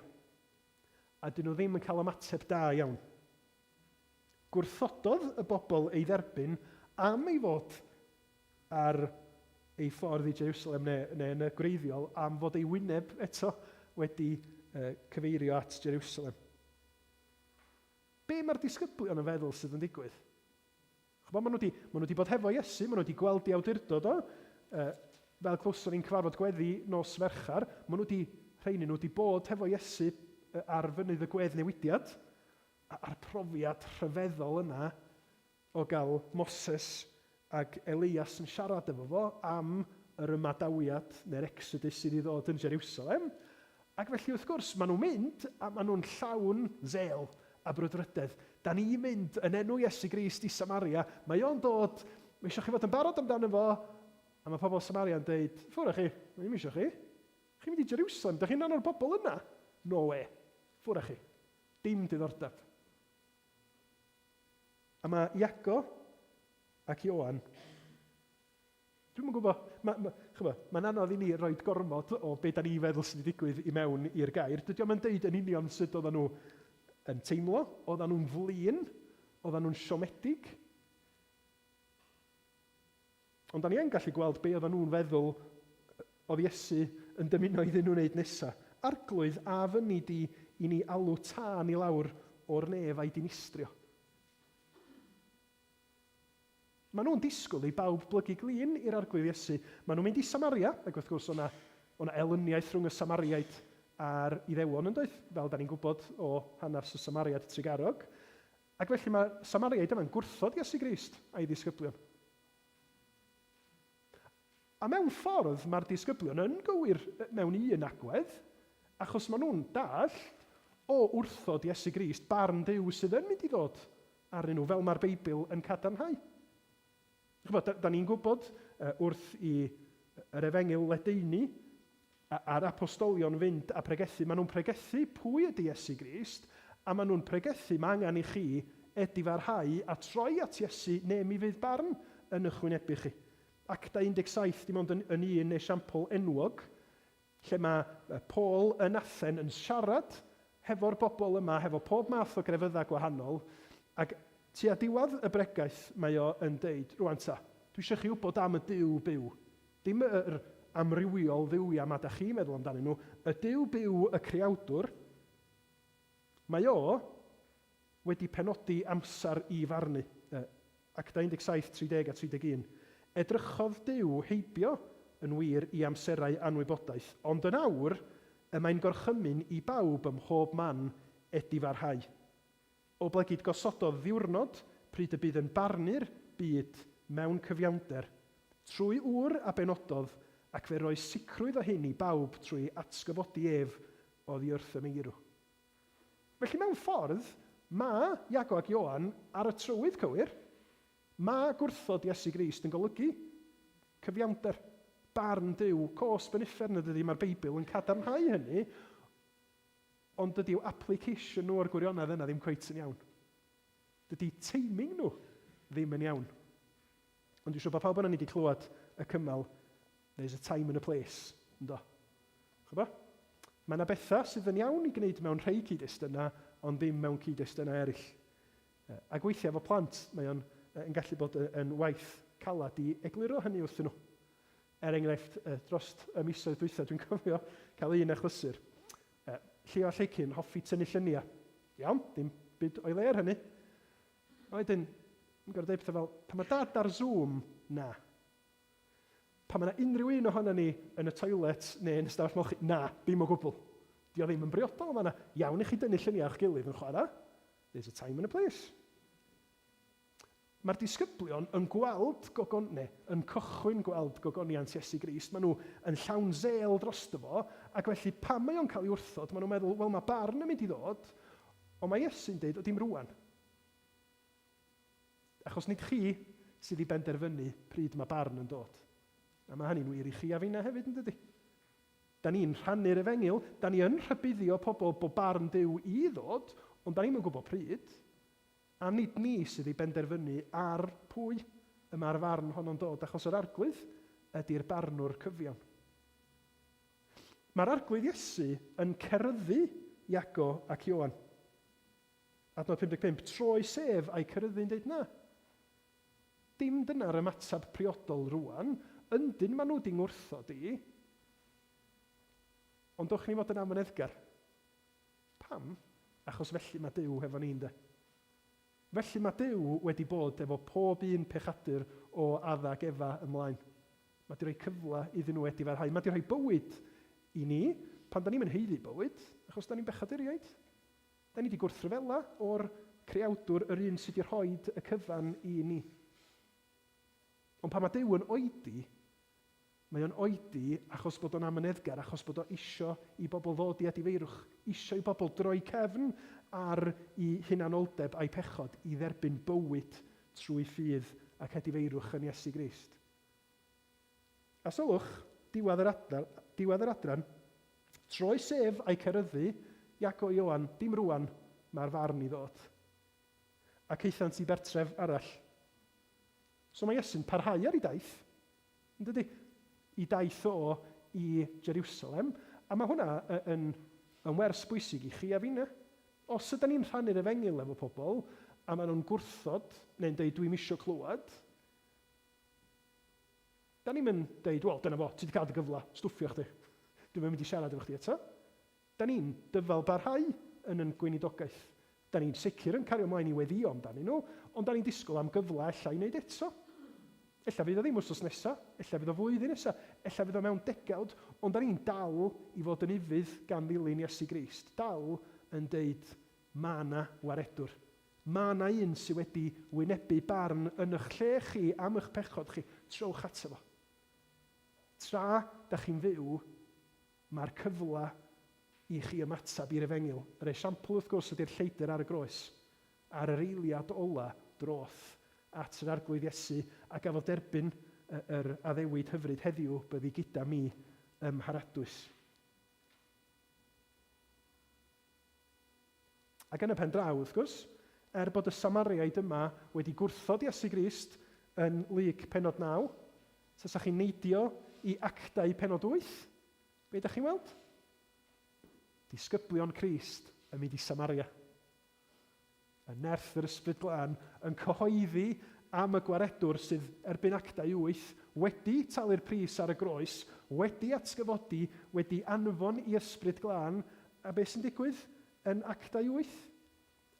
A dyn nhw ddim yn cael ymateb da iawn. Gwrthododd y bobl ei dderbyn am ei fod ar ei ffordd i Jerusalem neu yn y gwreiddiol am fod ei wyneb eto wedi cyfeirio at Jerusalem. Be mae'r disgyblion yn feddwl sydd yn digwydd? Maen nhw wedi bod hefo Iesu, maen nhw wedi gweld ei awdurdod o, fel clwswn ni'n cyfarfod gweddi nos Ferchar, rheini nhw wedi bod hefo Iesu ar fynydd y gwedd newidiad, a'r profiad rhyfeddol yna o gael Moses ac Elias yn siarad efo fo am yr ymadawiad neu'r exodus sydd i ddod yn Jerusalem. Ac felly wrth gwrs, maen nhw'n mynd a maen nhw'n llawn zel a brwdfrydedd. Da ni'n mynd yn enw Iesu Grist i Samaria. Mae o'n dod, mae eisiau chi fod yn barod amdano fo, a mae pobl Samaria yn dweud, ffwrdd chi, mae ddim eisiau chi. Chi'n mynd i Jerusalem, da chi'n rhan o'r bobl yna? No way, ffwrdd chi. Dim diddordeb. A mae Iago ac Ioan, dwi'n gwybod, mae'n anodd i ni roi gormod o be da ni feddwl sy'n digwydd i mewn i'r gair. Dydy o'n deud yn union sut oedden nhw yn teimlo, oedden nhw'n flin, oedden nhw'n siomedig. Ond da ni yn gallu gweld be oedden nhw'n feddwl oedd Iesu yn dymuno iddyn nhw wneud nesaf. Arglwydd a fynid i ni alw tân i lawr o'r nef a'i dinistrio. Maen nhw'n disgwyl i bawb blygu glin i'r arglwydd Iesu. Maen nhw'n mynd i Samaria, ac wrth gwrs o'na elyniaeth rhwng y Samariaid a'r Iddewon yn doedd, fel da ni'n gwybod o hanes y Samariaid Tregarog. Ac felly mae Samariaid yma'n gwrthod Iesu Grist a'i ddisgyblion. A mewn ffordd mae'r disgyblion yn gywir mewn un agwedd, achos maen nhw'n dall o wrthod Iesu Grist barn Duw sydd yn mynd i ddod arnyn nhw, fel mae'r Beibl yn cadarnhau. Da ni'n gwybod wrth i yr Efengil ledaeni a'r apostolion fynd a pregethu, maen nhw'n pregethu pwy ydy Iesu Grist, a maen nhw'n pregethu mae angen i chi edifarhau a troi at Iesu neu mi fydd barn yn ychwynebu chi. Acta 17 dim ond yn un esiampl enwog, lle mae Paul yn Athen yn siarad hefo'r bobl yma, hefo pob math o grefyddau gwahanol, ac tua diwedd y bregaeth mae o yn deud, rwan ta, dwi eisiau chi wybod am y Duw byw. Dim yr amrywiol dduwia ma da chi'n meddwl amdanyn nhw, y Duw byw y creawdwr, mae o wedi penodi amser i farnu. Acta 17, 30 a 31. Edrychodd Duw heibio yn wir i amserau anwybodaeth, ond yn awr y mae'n gorchymyn i bawb ym mhob man edifarhau. O blygyd gosododd ddiwrnod pryd y bydd yn barnu'r byd mewn cyfiawnder, trwy wr a benododd ac fe roi sicrwydd o hyn i bawb trwy atgyfodi ef oddi wrth y meirw. Felly mewn ffordd, mae Iago ac Ioan ar y trywydd cywir, mae gwrthod Iesu Grist yn golygu cyfiawnder, barn Duw, cos beniffer na dydy mae'r Beibl yn cadarnhau hynny, ond dydy'w application nhw o'r gwirionedd yna ddim cweit yn iawn. Dydy teiming nhw ddim yn iawn. Ond dwi'n siŵr bod pawb yna ni wedi clywed y cymal, there's a time and a place, ynddo? Chyba? Mae yna bethau sydd yn iawn i gwneud mewn rhai cyd-destuna, ond ddim mewn cyd-destuna eraill. Ac weithiau efo plant, mae o'n yn gallu bod yn waith calad i egluro hynny wrthyn nhw. Enghraifft, dros y misoedd dwytha, dwi'n cofio cael un achlysur. Llio a Lleicyn, hoffi tynnu lluniau. Iawn, dim byd o'i le ar hynny. A wedyn, yn gorfod dweud pethau fel, pan mae dad ar Zoom, na. Pan mae yna unrhyw un ohono ni yn y toilet neu yn y stafell molchi, na, dim o gwbl. Di o ddim yn briodol, mae yna iawn i chi dynnu lluniau i'ch gilydd yn chwarae. There's a time and a place. Mae'r disgyblion yn gweld yn cychwyn gweld gogoniant Iesu Grist. Maen nhw yn llawn zel drosto fo, ac felly pan mae o'n cael ei wrthod, maen nhw'n meddwl, wel, mae barn yn mynd i ddod, ond mae Iesu'n dweud, o dim rwan. Achos nid chi sydd i benderfynu pryd mae barn yn dod. A mae hynny'n wir i chi a finna hefyd, yn dydi? Da ni'n rhannu'r Efengil, da ni yn rhybuddio pobl bod barn Duw i ddod, ond da ni'n gwybod pryd. A nid ni sydd i benderfynu ar pwy y mae'r farn honno'n dod, achos yr arglwydd ydy'r barnwr cyfiawn. Mae'r arglwydd Iesu yn cerddi Iago ac Ioan. Adnod 55, troi sef a'i cerddi'n dweud na. Dim dyna'r ymatab priodol rwan, yndyn maen nhw di'n ngwrthod i, ond dwch ni fod yn amyneddgar. Pam? Achos felly mae Duw hefo ni'n de. Felly mae Duw wedi bod efo pob un pechadur o addag Efa ymlaen. Mae wedi rhoi cyfle iddyn nhw wedi farhau. Mae wedi rhoi bywyd i ni, pan da ni'n heiddi bywyd, achos da ni'n bechaduriaid. Da ni wedi gwrthryfela o'r creawdwr, yr un sydd wedi rhoi y cyfan i ni. Ond pan mae Duw yn oedi, mae o'n oedi achos bod o'n amyneddgar, achos bod o isio i bobl ddod i adifeirwch, isio i bobl droi cefn ar i hunanoldeb a'i pechod i dderbyn bywyd trwy ffydd ac adifeirwch yn Iesu Grist. A sylwch, diwedd yr adran, troi sef a'i ceryddu, Iago Ioan, dim rwan, mae'r farn i ddod. Ac eithant i bertref arall. So mae Iesu'n parhau ar ei daith, yn dydy? I daith o i Jerusalem, a mae hwnna yn wers bwysig i chi a finna. Os ydym ni'n rhannu'r efengil efo pobl, a maen nhw'n gwrthod, neu'n dweud dwi'n isio clywed, da ni'n mynd dweud, wel, dyna fo, ti wedi cael dy gyfla, stwffio chdi. Dwi'n mynd i siarad efo chdi eto. Da ni'n dyfal barhau yn yn gweinidogaeth. Da ni'n sicr yn cario ymlaen i weddio amdanyn nhw, ond da ni'n disgwyl am gyfle ella i wneud eto. Ella fydd o ddim wrthos nesaf, ella fydd o flwyddyn nesaf, ella fydd o mewn degawd, ond da ni'n dal i fod yn ifydd gan ddilyn Iesu Grist. Dal yn deud, ma' na waredwr. Ma' na un sydd wedi wynebu barn yn eich lle chi am eich pechod chi. Trowch ato fo. Tra da chi'n fyw, mae'r cyfle i chi ymatab i'r efengil. Yr esiampl wrth gwrs ydy'r lleidr ar y groes, ar yr eiliad ola droth at yr arglwydd Iesu a gafodd derbyn yr addewid hyfryd heddiw byddi gyda mi ym Mharadwys. Ac yn y pen draw, wrth gwrs, bod y Samariaid yma wedi gwrthod Iesu Grist yn Lug penod 9, sa chi'n neidio i Actau penod 8, be ydych chi'n weld? Disgyblion Crist yn mynd i Samaria. Y nerth yr Ysbryd Glân yn cyhoeddi am y gwaredwr sydd erbyn Actau 8 wedi talu'r pris ar y groes, wedi atgyfodi, wedi anfon i Ysbryd Glân, a beth sy'n digwydd yn Actau 8?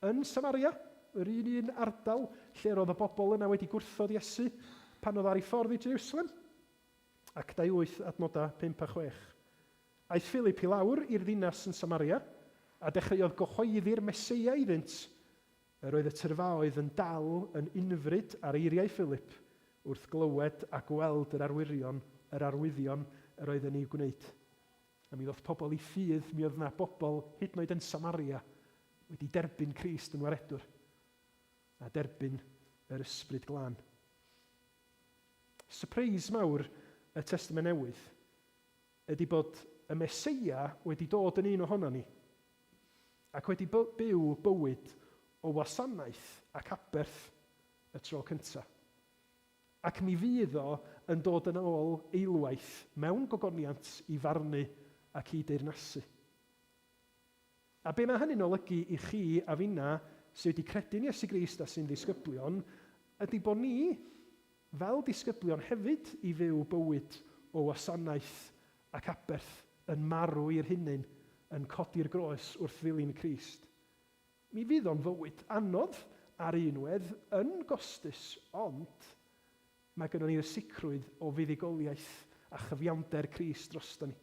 Yn Samaria, yr un ardal lle roedd y bobl yna wedi gwrthod Iesu pan oedd ar ei ffordd i Jerusalem. Actau 8, adnodau 5 a 6. Aeth Philip i lawr i'r ddinas yn Samaria, a dechreuodd gyhoeddi'r Meseia iddynt. Yr oedd y tyrfaoedd yn dal yn unfryd ar eiriau Philip, wrth glywed a gweld yr arwyddion yr oedd yn ei gwneud. A mi ddoth pobl i ffydd, mi oedd yna bobl hyd yn oed yn Samaria wedi derbyn Crist yn waredwr a derbyn yr Ysbryd Glân. Surprise mawr y Testament Newydd ydy bod y Meseia wedi dod yn un ohono ni ac wedi byw bywyd o wasanaeth ac aberth y tro cyntaf. Ac mi fydd o yn dod yn ôl eilwaith mewn gogoniant i farnu ac i deyrnasu. A be mae hynny'n olygu i chi a finna sydd wedi credu'n Iesu Grist a sy'n ddisgyblion, ydy bod ni, fel disgyblion hefyd, i fyw bywyd o wasanaeth ac aberth yn marw i'r hunain, yn codi'r groes wrth ddilyn Crist. Mi fydd o'n fywyd anodd ar unwedd yn gostus, ond mae gennym ni'r sicrwydd o fuddugoliaeth a chyfiawnder Crist droston ni,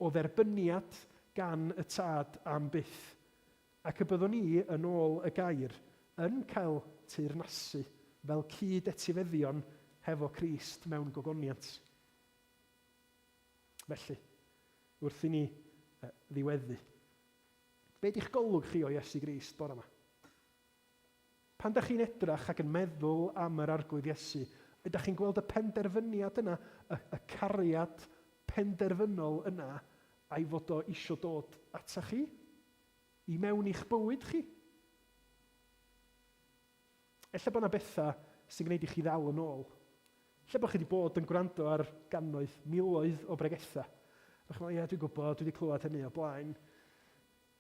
o dderbyniad gan y tad am byth, ac y byddwn ni yn ôl y gair yn cael teyrnasu fel cyd-etifeddion hefo Crist mewn gogoniant. Felly, wrth i ni ddiweddu, be di'ch golwg chi o Iesu Grist bore yma? Pan ydych chi'n edrach ac yn meddwl am yr arglwydd Iesu, ydych chi'n gweld y penderfyniad yna, y cariad penderfynol yna, a'i fod o isio dod ata chi, i mewn i'ch bywyd chi? Ella bod yna bethau sy'n gwneud i chi ddal yn ôl. Ella bod chi wedi bod yn gwrando ar gannoedd, miloedd o bregethau, Ydych chi'n meddwl, ie, dwi'n gwybod, dwi wedi clywed hynny o blaen.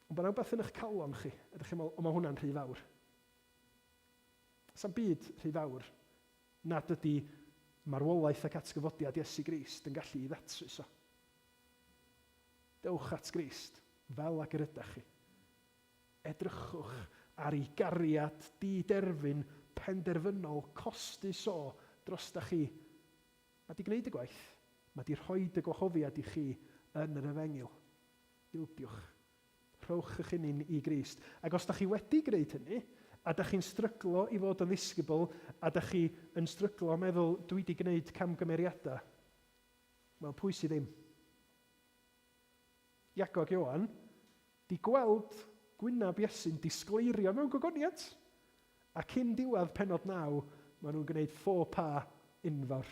Ond bod rhywbeth yn eich calon chi. Ydych chi'n meddwl, o, mae hwnna'n rhy fawr. Sa'n byd rhy fawr nad ydy marwolaeth ac atgyfodiad Iesu Grist yn gallu ei ddatrys o. Dewch at Grist fel ag yr ydych chi. Edrychwch ar ei gariad di-derfyn penderfynol costus o dros da chi. Mae di gwneud y gwaith. Mae di rhoi y gwahoddiad i chi yn yr efengil. Ildiwch. Rhowch eich hunain i Grist. Ac os da chi wedi gwneud hynny, a da chi'n stryglo i fod yn ddisgybl, a da chi yn stryglo a meddwl, dwi wedi gwneud camgymeriadau, wel, pwy sydd ddim? Iacog Ioan, di gweld gwynab Iesu'n disgleirio mewn gogoniant, a cyn diwedd penod 9, maen nhw'n gwneud faux pas unfawr.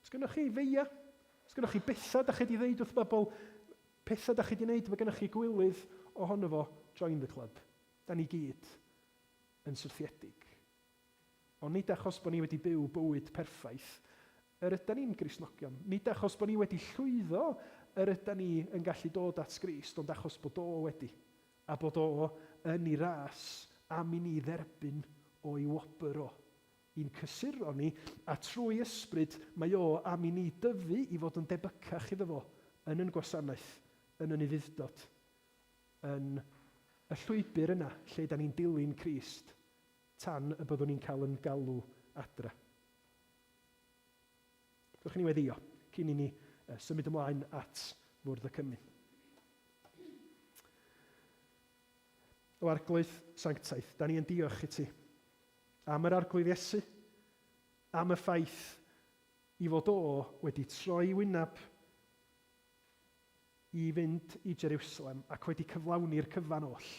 Os gynnwch chi feia, os gynnwch chi bethau da chi wedi dweud wrth bobl, pethau da chi wedi gwneud, mae gynnwch chi gwylydd ohono fo, join the club. Da ni gyd yn syrthiedig. Ond nid achos bod ni wedi byw bywyd perffaith, yr ydyn ni'n Gristnogion. Nid achos bod ni wedi llwyddo, yr ydyn ni yn gallu dod at Grist, ond achos bod o wedi. A bod o yn ei ras am i ni dderbyn o'i wobr o. I'n cysuro ni, a trwy ysbryd mae o am i ni dyfu i fod yn debycach iddo fo yn yn gwasanaeth, yn yn ei ddiddod, yn y llwybr yna lle da ni'n dilyn Crist tan y byddwn ni'n cael yn galw adra. Dwch ni weddio, cyn i ni symud ymlaen at fwrdd y Cymru. O Arglwydd Sanctaeth, da ni yn diolch i ti am yr Arglwydd Iesu, am y ffaith i fod o wedi troi wynab i fynd i Jerusalem ac wedi cyflawni'r cyfan oll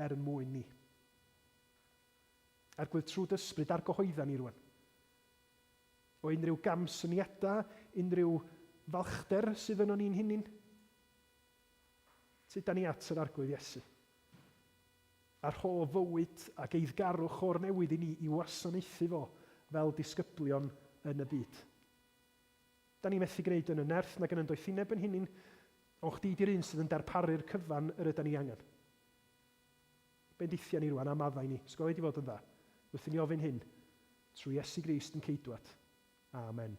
er yn mwyn ni. Arglwydd trwy dysbryd ar gyhoeddan ni rwan. O unrhyw gamsyniadau, unrhyw falchder sydd yn o'n i'n hunin. Sut da ni at yr Arglwydd Iesu? A'r ho fywyd ac eiddgarwch o'r newydd i ni i wasanaethu fo fel disgyblion yn y byd. Da ni methu gwneud yn y nerth nag yn yn doethineb yn hunin, ond chdi di'r un sydd yn darparu'r cyfan yr ydyn ni angen. Bendithia ni rwan am addau ni, sgolid i fod yn dda. Wrth i ni ofyn hyn, trwy Iesu Grist yn ceidwad. Amen.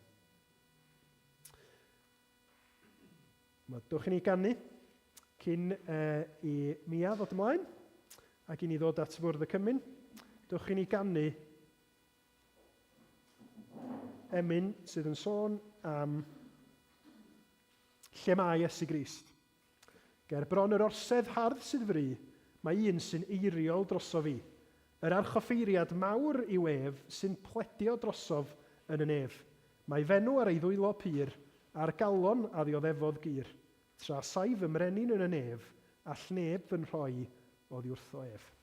Dwch i ni ganu cyn i Mia ddod ymlaen ac i ni ddod at fwrdd y Cymyn. Dwch i ni ganu emyn sydd yn sôn am lle mae Iesu Grist. Ger bron yr orsedd hardd sydd fri, mae un sy'n eiriol droso fi. Yr archoffeiriad mawr i'w ef sy'n pledio drosof yn y nef. Mae fenw ar ei ddwylo pyr, a'r galon a ddioddefodd gyr. Tra saif ymrenyn yn y nef, a llneb fy'n rhoi oddi wrtho ef.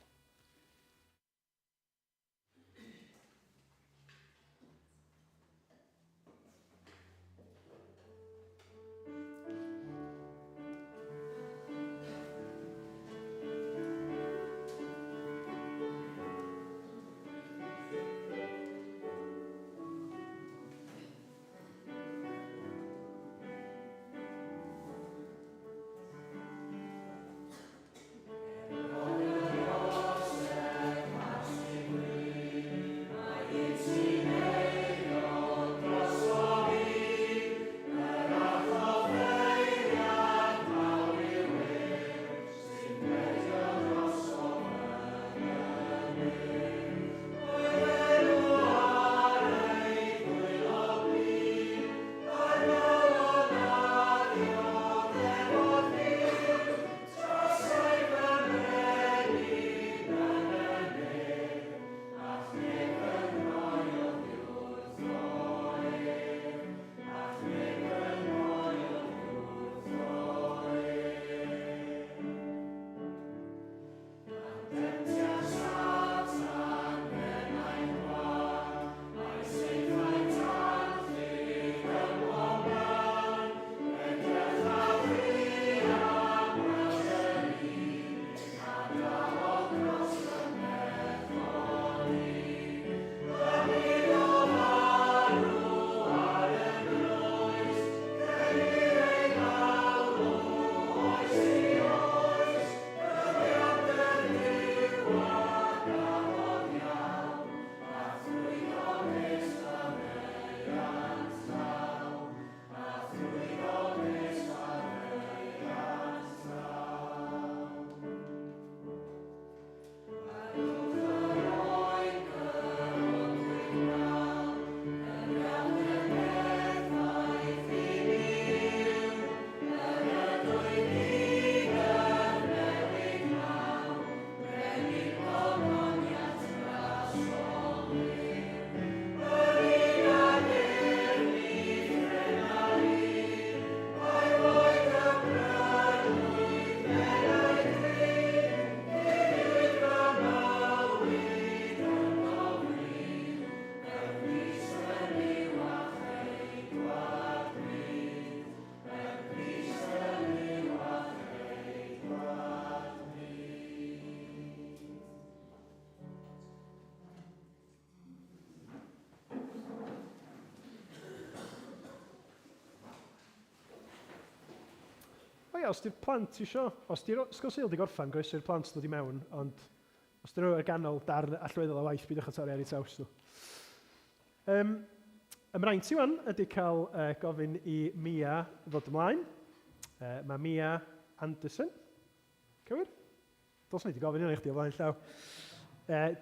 ia, os di'r plant isio, os di'r ysgol Sul di gorffan, groesu'r plant dod i mewn, ond os dyn nhw ar ganol darn allweddol o waith, bydwch yn torri ar ei traws nhw. Ymraint i wan ydy cael gofyn i Mia fod ymlaen. Mae Mia Anderson. Cywir? Dos ni wedi gofyn yna i chdi o flaen llaw.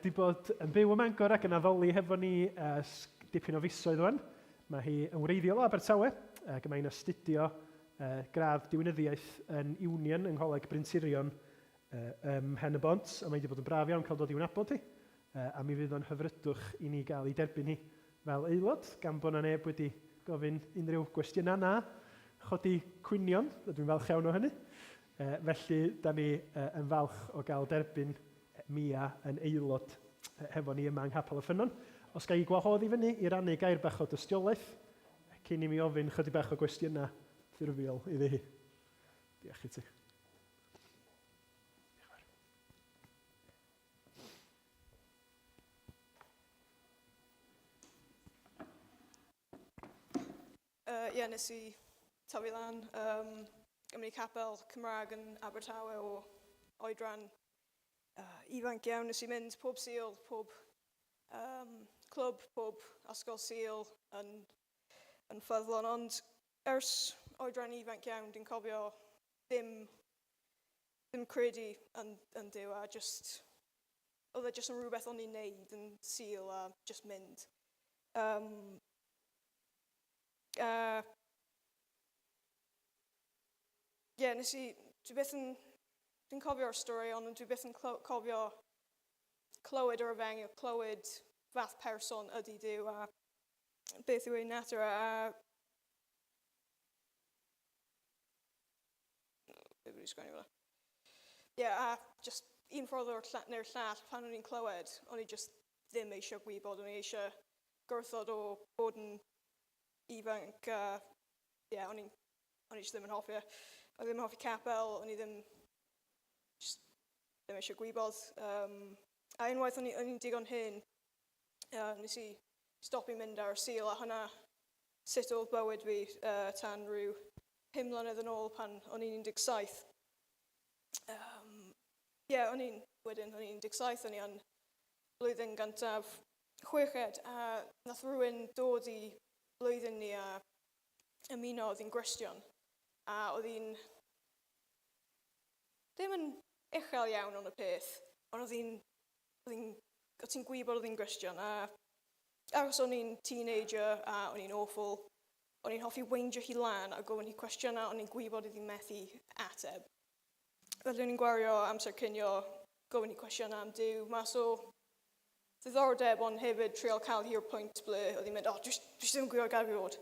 Di bod yn byw ym Mangor ac yn addoli hefo ni dipyn o fisoedd o'n. Mae hi yn wreiddiol o Abertawe ac mae'n astudio gradd diwinyddiaeth yn Union yng Ngholeg Bryn Tirion Mhen y Bont, a mae wedi bod yn braf iawn cael dod i'w nabod hi. A mi fydd o'n hyfrydwch i ni gael ei derbyn hi fel aelod, gan bod yna neb wedi gofyn unrhyw gwestiynau na chodi cwynion, a dwi'n falch iawn o hynny. Felly, da ni yn falch o gael derbyn Mia yn aelod hefo ni yma yng Nghapel y Ffynnon. Os ga i gwahodd i fyny i rannu gair bach o dystiolaeth, cyn i mi ofyn chydig bach o gwestiynau ffurfiol iddi hi. Diolch i ti. Nes i tyfu lan ym Capel Cymraeg yn Abertawe o oedran ifanc iawn. Nes i mynd pob Sul, pob clwb, pob ysgol Sul yn ffyddlon, ond ers oedran ifanc iawn, dwi'n cofio ddim credu yn Duw, a oedd e jyst yn rhywbeth o'n i'n neud yn Sul a jyst mynd. Dwi'n cofio'r stori, ond dwi byth yn cofio clywed o'r efengyl, clywed fath person ydy Duw a beth yw ei natur. A just un ffordd neu'r llall, pan o'n i'n clywed, o'n i just ddim eisiau gwybod, o'n i eisiau gwrthod o bod yn ifanc. O'n i just ddim yn hoffi. O'n i ddim yn hoffi capel, o'n i ddim eisiau gwybod. A unwaith o'n i'n digon hyn, nes i stopi mynd ar Sul, a hynna sut oedd bywyd fi tan rhyw 5 mlynedd yn ôl pan o'n i'n 17. O'n i'n 17, o'n i yn blwyddyn gyntaf 6, a nath rhywun dod i blwyddyn ni a ymuno, oedd hi'n Gristion. A oedd hi'n ddim yn uchel iawn o'n y peth, ond oedd hi'n gwybod oedd hi'n Gristion. A achos o'n i'n teenager a o'n i'n awful, o'n i'n hoffi weindio hi lan a gofyn hi cwestiynau, o'n i'n gwybod oedd hi'n methu ateb. Felly o'n i'n gwario amser cinio gofyn hi cwestiynau am Duw, mas o ddiddordeb, ond hefyd trial cael hi'r pwynt ble oedd hi'n mynd, dwi ddim yn gwybod gael fi fod.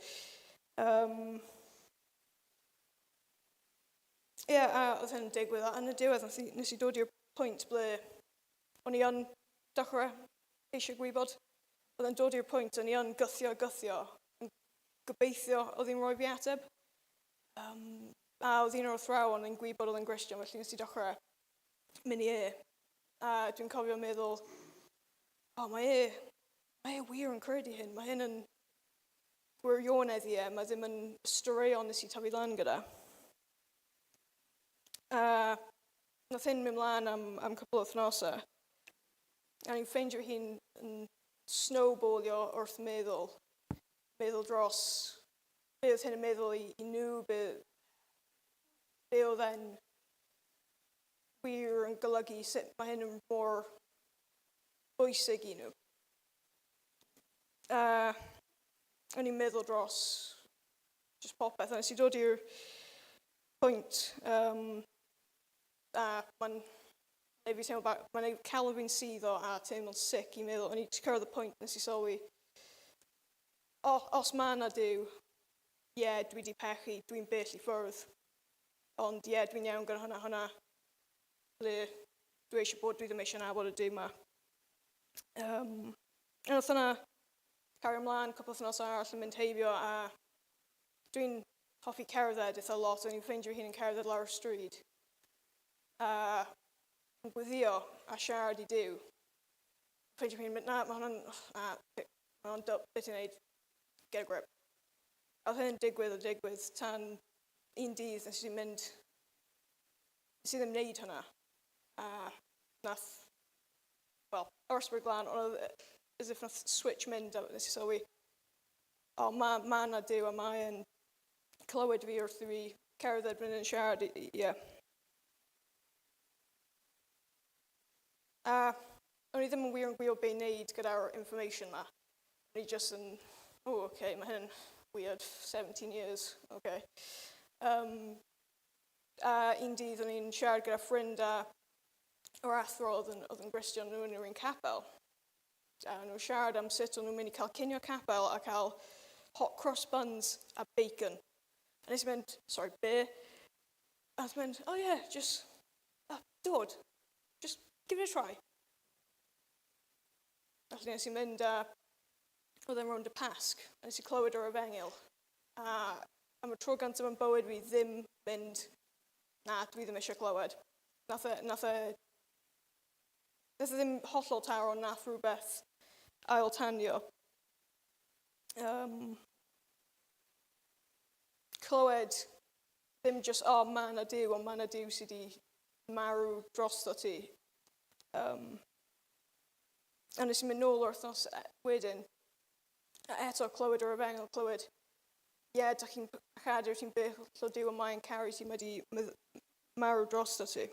A oedd hyn yn digwydd, a yn y diwedd nes i dod i'r pwynt ble o'n i yn dechrau eisiau gwybod. Oedd yn dod i'r pwynt o'n i yn gythio, yn gobeithio oedd hi'n rhoi fi ateb. A oedd un o'r athrawon yn gwybod oedd yn Gristion, felly nes i dechrau mynd i A dwi'n cofio meddwl, mae e wir yn credu hyn, mae hyn yn gwirionedd i mae ddim yn straeon nes i tyfu lan gyda. Nath hyn mynd mlaen am cwbl o wythnosau. A ni'n ffeindio hi'n snowballio wrth meddwl dros be oedd hyn yn meddwl i nhw, be oedd e'n wir yn golygu sut mae hyn yn mor bwysig i nhw. O'n i'n meddwl dros just popeth, a nes i dod i'r pwynt, a mae'n cael fi'n suddo a teimlo'n sic i meddwl, o'n i wedi cyrraedd y pwynt nes i sylwi, os ma na Duw, dwi wedi pechu, dwi'n bell i ffwrdd, ond dwi'n iawn gyda hynna, ble dwi eisiau bod, dwi ddim eisiau nabod y Duw ma. Wnaeth hynna cario ymlaen, cwbl o wythnosau arall yn mynd heibio, a dwi'n hoffi cerdded eitha lot, o'n i'n ffeindio hi'n cerdded lawr y stryd. Yn gweddio a siarad i Duw. Ffeindio hi'n mynd, mae hwnna'n beth i'n neud, get a grip. A oedd hyn digwydd tan un dydd nes i'n mynd sydd ddim wneud hynna. Nath, wel, Orsberg Glan, ond as if nath switch mynd a nes i sylwi, ma na Duw a mae'n clywed fi wrth i fi cerdded mynd yn siarad, ie. O'n i ddim yn wir yn gwybod be i wneud gyda'r information na. O'n i just yn, okay, mae hyn weird, 17 years, okay. Un dydd o'n i'n siarad gyda ffrind o'r athro oedd yn Gristion nhw yn yr un capel. A nhw'n siarad am sut o'n nhw'n mynd i cael cinio capel a cael hot cross buns a bacon. A nes i mynd, sorry, be? A nes i mynd, just, dod, just give it a try. A nes i mynd, oedd e'n rownd y Pasg, a nes i clywed o'r efengil. Am y tro gyntaf yn bywyd fi ddim mynd, na, dwi ddim eisiau clywed. Nath e ddim hollol taro, nath rhywbeth ail tanio. Clywed ddim just, ma na Duw, ond ma na Duw sydd wedi marw drosto ti. A nes i'n mynd nôl o'r wythnos wedyn, a eto clywed o'r efengil, clywed, da chi'n chadr ti'n beth o Duw a mae'n caru ti, mae wedi marw drosto ti.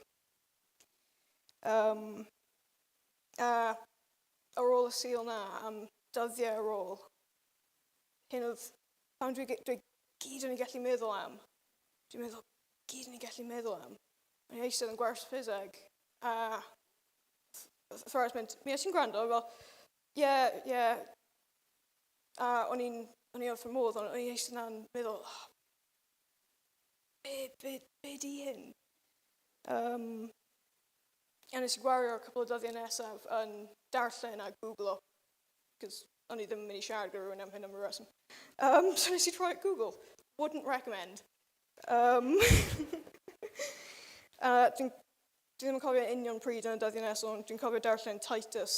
Ar ôl y sil na, am dyddiau ar ôl, hyn oedd, pan dwi gyd o'n i gallu meddwl am, dwi'n meddwl, gyd o'n i gallu meddwl am. O'n i eistedd yn gwers ffiseg, a Thraws mynd, mi ti'n gwrando? Fel, a o'n i wrth fy modd, ond o'n i eistedd na'n meddwl, be di hyn? A nes i gwario cwpl o dyddiau nesaf yn darllen a Google, cos o'n i ddim yn mynd i siarad gyda rhywun am hyn am y reswm. So nes i try at Google. Wouldn't recommend. Dwi'n ddim yn cofio union pryd yn y dyddiau nesaf, ond dwi'n cofio darllen Titus,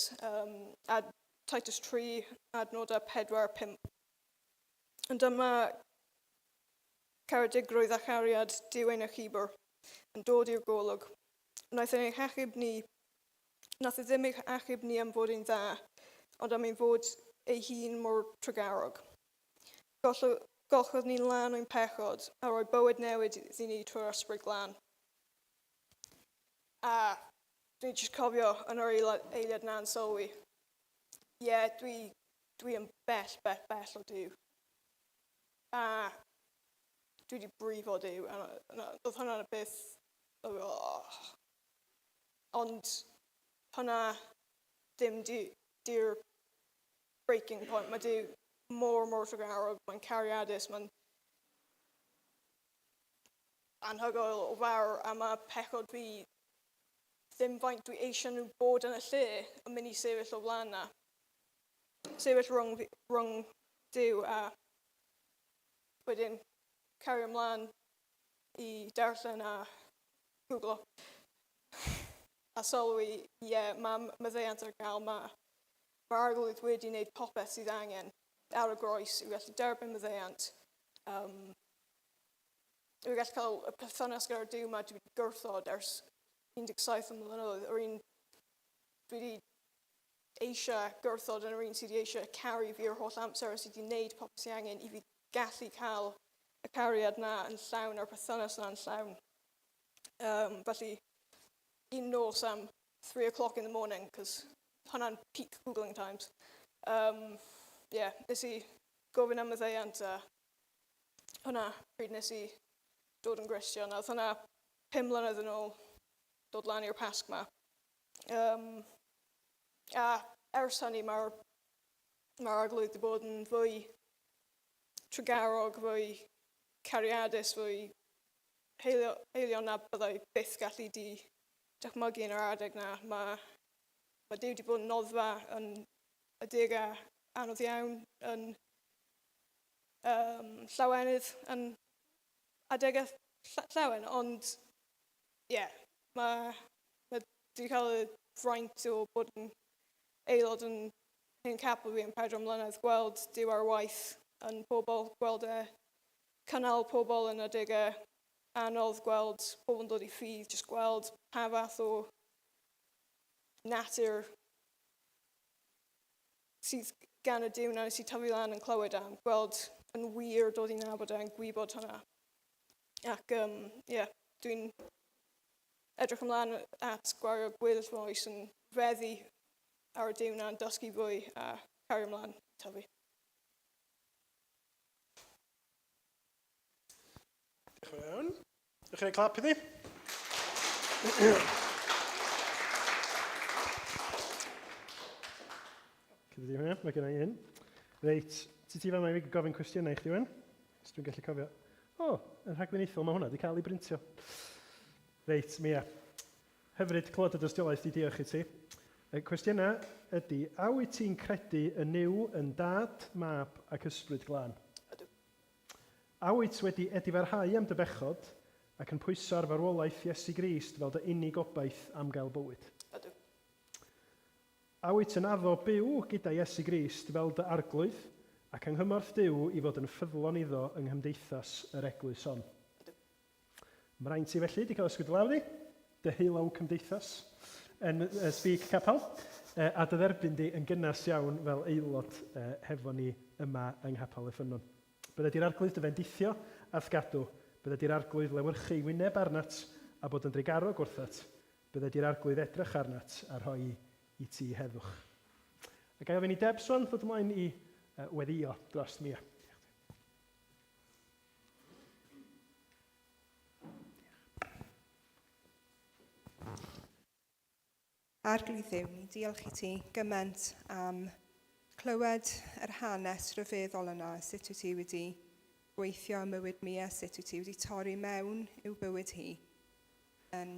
Titus 3, adnodau 4-5. Ond dyma caredigrwydd a chariad diwein a chibr yn dod i'r golwg. Nath e ddim eich achub ni am fod yn dda, ond am ein fod ei hun mor tregarog. Golchodd ni'n lan o'n pechod, a roi bywyd newid iddi ni trwy'r ysbryd glân. A dwi'n just cofio yn yr eiliad na'n sylwi, dwi yn bell o Duw. A dwi wedi brifo Duw, a oedd hwnna'n y beth, ond hwnna dim di'r breaking point. Mae Duw mor tregarog, mae'n cariadus, mae'n anhygoel o fawr, a mae pechod fi ddim faint dwi eisiau nhw bod yn y lle yn mynd i sefyll o flaen na. Sefyll rhwng Duw a wedyn cario ymlaen i darllen a Google. A sylwi, mae maddeuant ar gael, mae'r arglwydd wedi wneud popeth sydd angen ar y groes i'w gallu derbyn maddeuant. I'w gallu cael y perthynas gyda'r Duw mae dwi wedi gwrthod ers 17 mlynedd. Dwi wedi eisiau gwrthod yn yr un sydd wedi eisiau caru fi o'r holl amser sydd wedi wneud popeth sydd angen i fi gallu cael y cariad na yn llawn, a'r perthynas na yn llawn. Felly, un nos am 3 o'clock in the morning, cos hwnna'n peak Googling times. Nes i gofyn am maddeuant a hwnna pryd nes i dod yn Gristion. A oedd hwnna 5 mlynedd yn ôl dod lan i'r Pasg ma. A ers hynny mae'r arglwydd wedi bod yn fwy tregarog, fwy cariadus, fwy heilio na byddai byth gallu dychmygu yn yr adeg na. Mae Duw wedi bod yn noddfa yn y degau anodd iawn, yn llawenydd, yn adegau llawen, ond mae wedi cael y fraint o bod yn aelod yn hen capel fi yn 4 mlynedd, gweld Duw ar waith yn pobl, gweld cynnal pobl yn adegau anodd gweld pobl yn dod i ffydd, jyst gweld pa fath o natur sydd gan y Duw na nes i tyfu lan yn clywed am, gweld yn wir dod i nabod e'n gwybod hwnna. Ac dwi'n edrych ymlaen at gwario gwyrdd fy oes yn feddu ar y Duw na'n dysgu fwy a cario ymlaen tyfu. Diolch yn fawr. Diolch yn ei clap iddi. Cyddi hwnna, mae gen i un. Reit, ti fan mae fi gofyn cwestiynau i chdi wen? Os dwi'n gallu cofio. Yn rhagfeneithol mae hwnna wedi cael ei brintio. Reit, Mia. Hyfryd clywed y dystiolaeth i diolch i ti. Y cwestiynau ydy, a wyt ti'n credu y Nuw yn dad, mab ac ysbryd glân? Ydw. A wyt wedi edifarhau am dy bechod ac yn pwyso ar farwolaeth Iesu Grist fel dy unig obaith am gael bywyd? Ydw. A wyt yn addo byw gyda Iesu Grist fel dy arglwydd ac yng nghymorth Duw i fod yn ffyddlon iddo yng nghymdeithas yr eglwys hon? Ydw. Mae rhaid ti felly wedi cael ysgwyd lawr di, dy heilaw cymdeithas yn Speak Capel, a dy dderbyn di yn gynnas iawn fel aelod hefo ni yma yng Nghapel y Ffynnon. Bydde di'r arglwydd dy fendithio a thgadw, bydde di'r arglwydd lewyrchu wyneb arnat a bod yn dreigarog wrthat, bydde di'r arglwydd edrych arnat a rhoi i ti heddwch. A gai ofyn i Deb swan ddod ymlaen i weddio dros Mia. Arglwydd Dduw, ni diolch i ti gymaint am clywed yr hanes rhyfeddol yna, sut wyt ti wedi gweithio am mywyd Mia, sut wyt ti wedi torri mewn i'w bywyd hi, yn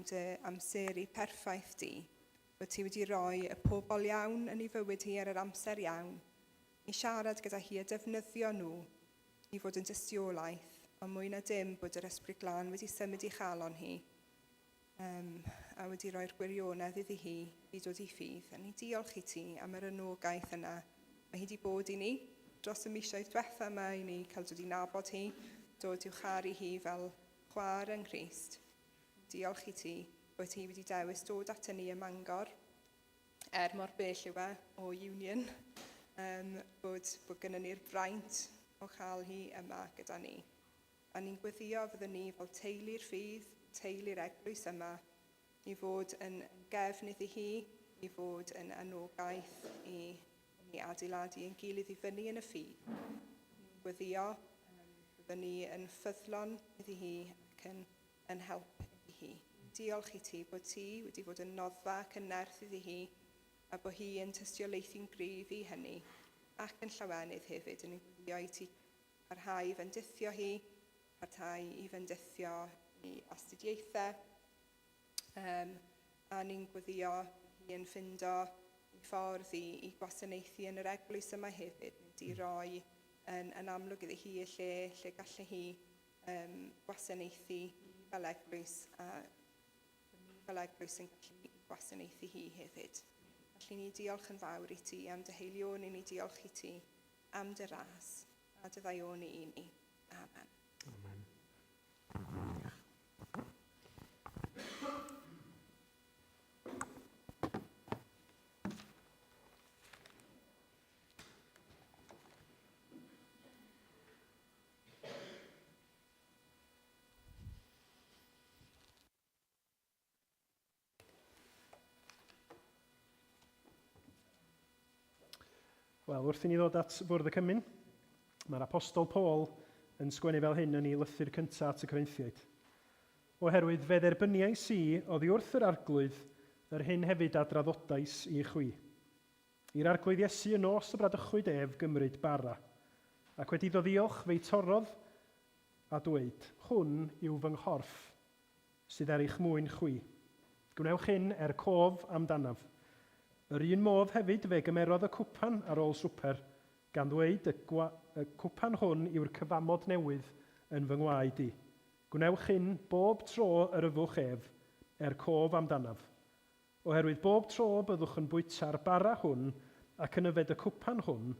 amseru perffaith di, bod ti wedi rhoi y pobl iawn yn ei fywyd hi ar yr amser iawn, i siarad gyda hi a defnyddio nhw i fod yn dystiolaeth, ond mwy na dim bod yr ysbryd glân wedi symud i chalon hi, a wedi rhoi'r gwirionedd iddi hi i dod i ffydd. A ni diolch i ti am yr anogaeth yna. Mae hi wedi bod i ni dros y misoedd diwetha yma i ni cael dod i nabod hi, dod i'w charu hi fel chwaer yng Nghrist. Diolch i ti bod hi wedi dewis dod at ni ym Mangor, mor bell yw o Union, bod gyda ni'r fraint o chael hi yma gyda ni. A ni'n gweddio fyddwn ni fel teulu'r ffydd, teulu'r eglwys yma, i fod yn gefn iddi hi, i fod yn anogaeth i adeiladu yn gilydd i fyny yn y ffydd. Ni'n gweddio byddwn ni yn ffyddlon iddi hi ac yn help iddi hi. Diolch i ti bod ti wedi bod yn noddfa ac yn nerth iddi hi, a bod hi yn tystiolaethu'n gryf i hynny, ac yn llawenydd hefyd. Ni'n gweddio i ti parhau i fendithio hi, parhau i fendithio i astudiaethau, a ni'n gweddio hi yn ffindo i ffordd i gwasanaethu yn yr eglwys yma hefyd. Di roi yn amlwg iddi hi y lle gallu hi gwasanaethu fel eglwys, a fel eglwys yn gallu gwasanaethu hi hefyd. Felly ni diolch yn fawr i ti am dy heilion, ni diolch i ti am dy ras a dy ddaioni i ni. Amen. Amen. Wel, wrth i ni ddod at Bwrdd y Cymun, mae'r apostol Paul yn sgwennu fel hyn yn ei lythyr cyntaf at y Corinthiaid. Oherwydd fe dderbyniais i oddi wrth yr arglwydd yr hyn hefyd a draddodais i chwi. I'r arglwydd Iesu yn nos y bradychwyd ef gymryd bara, ac wedi ddoddiolch fe'i torodd a dweud, hwn yw fy nghorff sydd ar eich mwyn chwi. Gwnewch hyn cof amdanaf. Yr un modd hefyd fe gymerodd y cwpan ar ôl swper, gan ddweud y cwpan hwn yw'r cyfamod newydd yn fy ngwaed i. Gwnewch hyn bob tro yr yfwch ef, cof amdanaf. Oherwydd bob tro byddwch yn bwyta'r bara hwn ac yn yfed y cwpan hwn,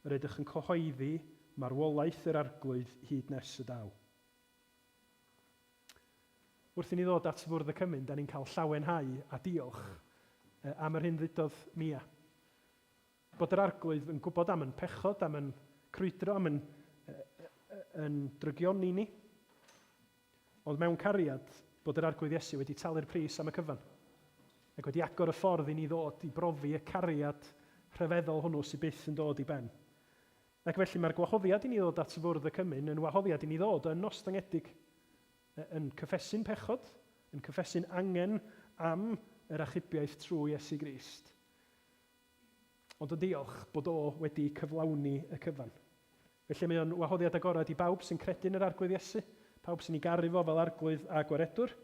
yr ydych yn cyhoeddi marwolaeth yr arglwydd hyd nes y daw. wrth i ni ddod at Fwrdd y Cymun, da ni'n cael llawenhau a diolch am yr hyn ddudodd Mia. Bod yr arglwydd yn gwybod am yn pechod, am yn crwydro, am yn drygioni ni. Ond mewn cariad, bod yr arglwydd Iesu wedi talu'r pris am y cyfan. Ac wedi agor y ffordd i ni ddod i brofi y cariad rhyfeddol hwnnw sydd byth yn dod i ben. Ac felly mae'r gwahoddiad i ni ddod at Fwrdd y Cymun yn wahoddiad i ni ddod yn nostangedig, yn cyffesu'n pechod, yn cyffesu'n angen am yr achubiaeth trwy Iesu Grist. Ond yn diolch bod o wedi cyflawni y cyfan. Felly mae o'n wahoddiad agorad i bawb sy'n credu yn yr arglwydd Iesu, pawb sy'n ei garu fo fel arglwydd a gwaredwr.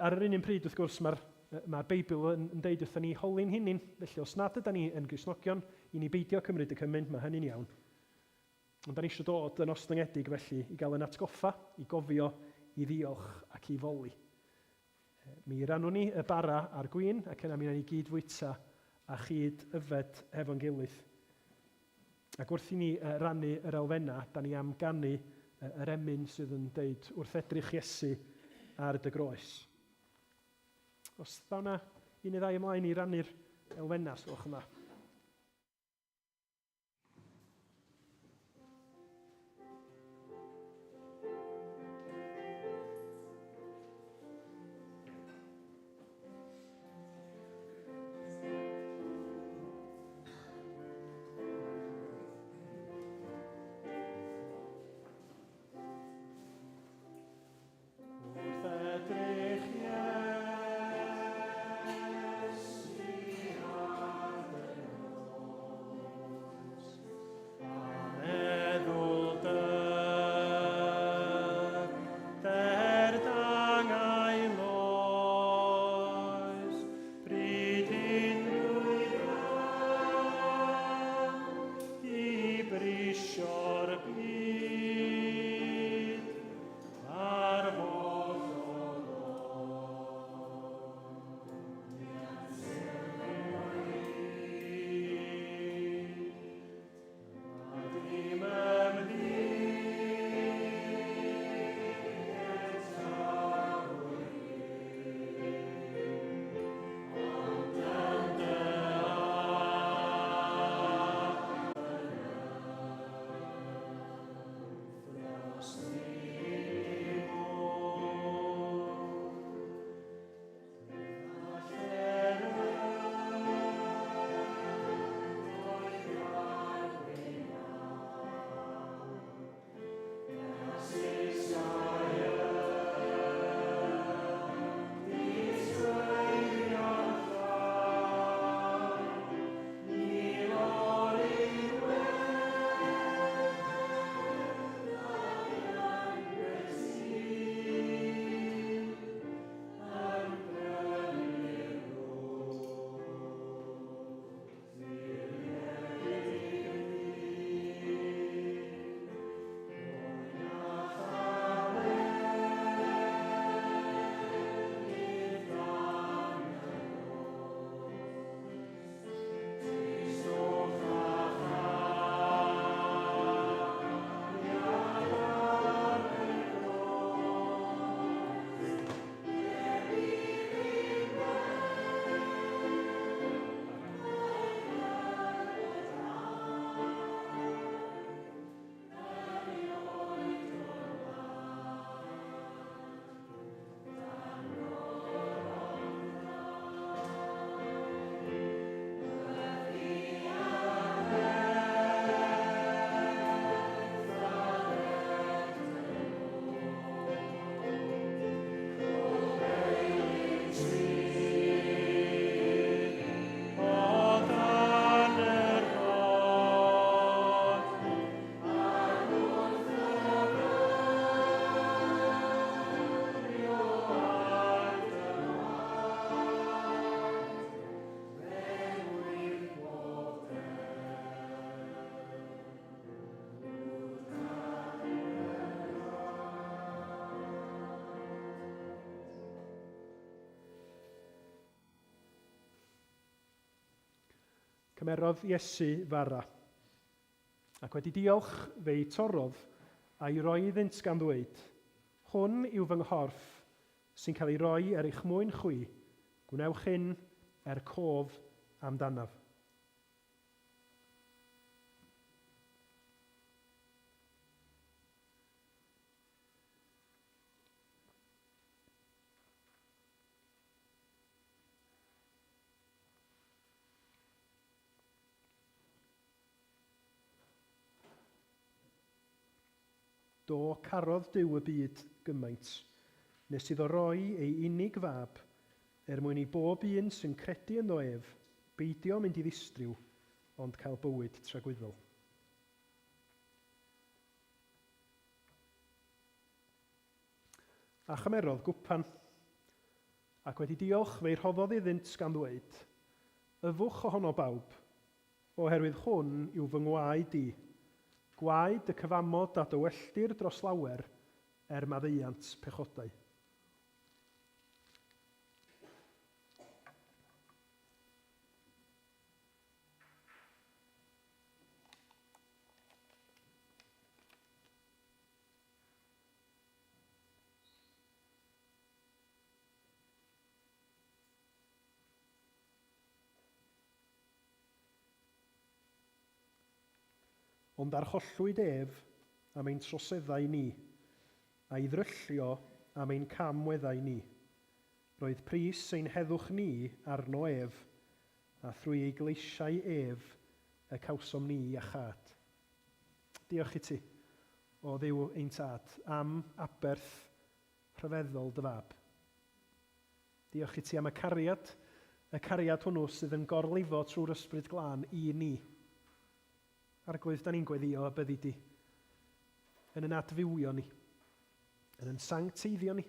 Ar yr un pryd, wrth gwrs, mae'r Beibl yn deud wrthyn ni holi'n hunin, felly os nad ydym ni yn Gristnogion, i ni beidio cymryd y cymun, mae hynny'n iawn. Ond da ni eisiau dod yn ostangedig felly i gael yn atgoffa, i gofio, i ddiolch ac i foli. Mi rannwn ni y bara a'r gwyn ac yna mi wnawn ni gyd fwyta a chyd yfed hefo'n gilydd. Ac wrth i ni rannu yr elfenna, da ni am ganu yr emyn sydd yn deud wrth edrych Iesu ar dy groes. Os ddaw na un neu ddau ymlaen i rannu'r elfenna, swch yma. Cymerodd Iesu fara, ac wedi diolch fe'i torodd a'i roi iddynt gan ddweud, hwn yw fy nghorff sy'n cael ei roi er eich mwyn chwi, gwnewch hyn cof amdanaf. Do carodd Duw y byd gymaint, nes iddo roi ei unig fab, mwyn i bob un sy'n credu ynddo ef, beidio mynd i ddistriw, ond cael bywyd tragwyddol. A chymerodd gwpan, ac wedi diolch fe'i rhoddodd iddynt gan ddweud, yfwch ohono bawb, oherwydd hwn yw fy ngwaed i, gwaed y cyfamod a dywelldir dros lawer maddeuant pechodau. Ond arhollwyd ef am ein troseddau ni, a'i ddryllio am ein camweddau ni. Roedd pris ein heddwch ni arno ef, a thrwy ei gleisiau ef y cawsom ni iachad. Diolch i ti, o Dduw ein tad, am aberth rhyfeddol dy fab. Diolch i ti am y cariad hwnnw sydd yn gorlifo trwy'r ysbryd glân i ni. Arglwydd, da ni'n gweddio y byddi di yn yn adfywio ni, yn yn sancteiddio ni,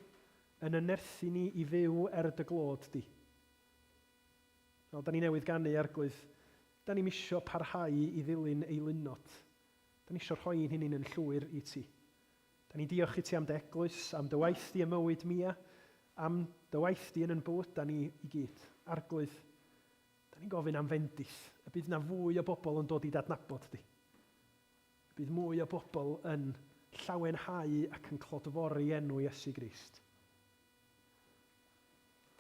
yn ynerthu ni i fyw dy glod di. Da ni newydd ganu, Arglwydd, da ni'n isio parhau i ddilyn ei lunod. Da ni isio rhoi hyn yn llwyr i ti. Da ni diolch i ti am dy eglwys, am dy waith di ymywyd Mia, am dy waith di yn bywyd da ni i gyd. Arglwydd, da ni'n gofyn am fendith, y bydd na fwy o bobl yn dod i dadnabod di. Bydd mwy o bobl yn llawenhau ac yn clodfori enw Iesu Grist.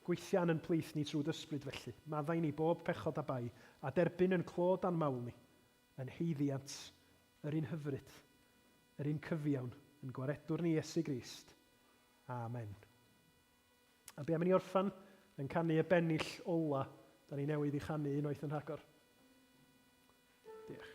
Gweithian yn plith ni trwy dysbryd felly, maddau ni bob pechod a bai, a derbyn yn clod a'n mawl ni, yn heiddiant, yr un hyfryd, yr un cyfiawn, yn gwaredwr ni Iesu Grist. Amen. A be am i ni orffan yn canu y bennill ola, da ni newydd i chanu unwaith yn rhagor. Diolch.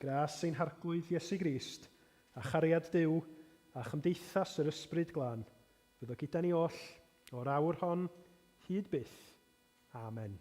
Gras ein harglwydd Iesu Grist, a chariad Duw, a chymdeithas yr ysbryd glân, fydd o gyda ni oll, o'r awr hon, hyd byth. Amen.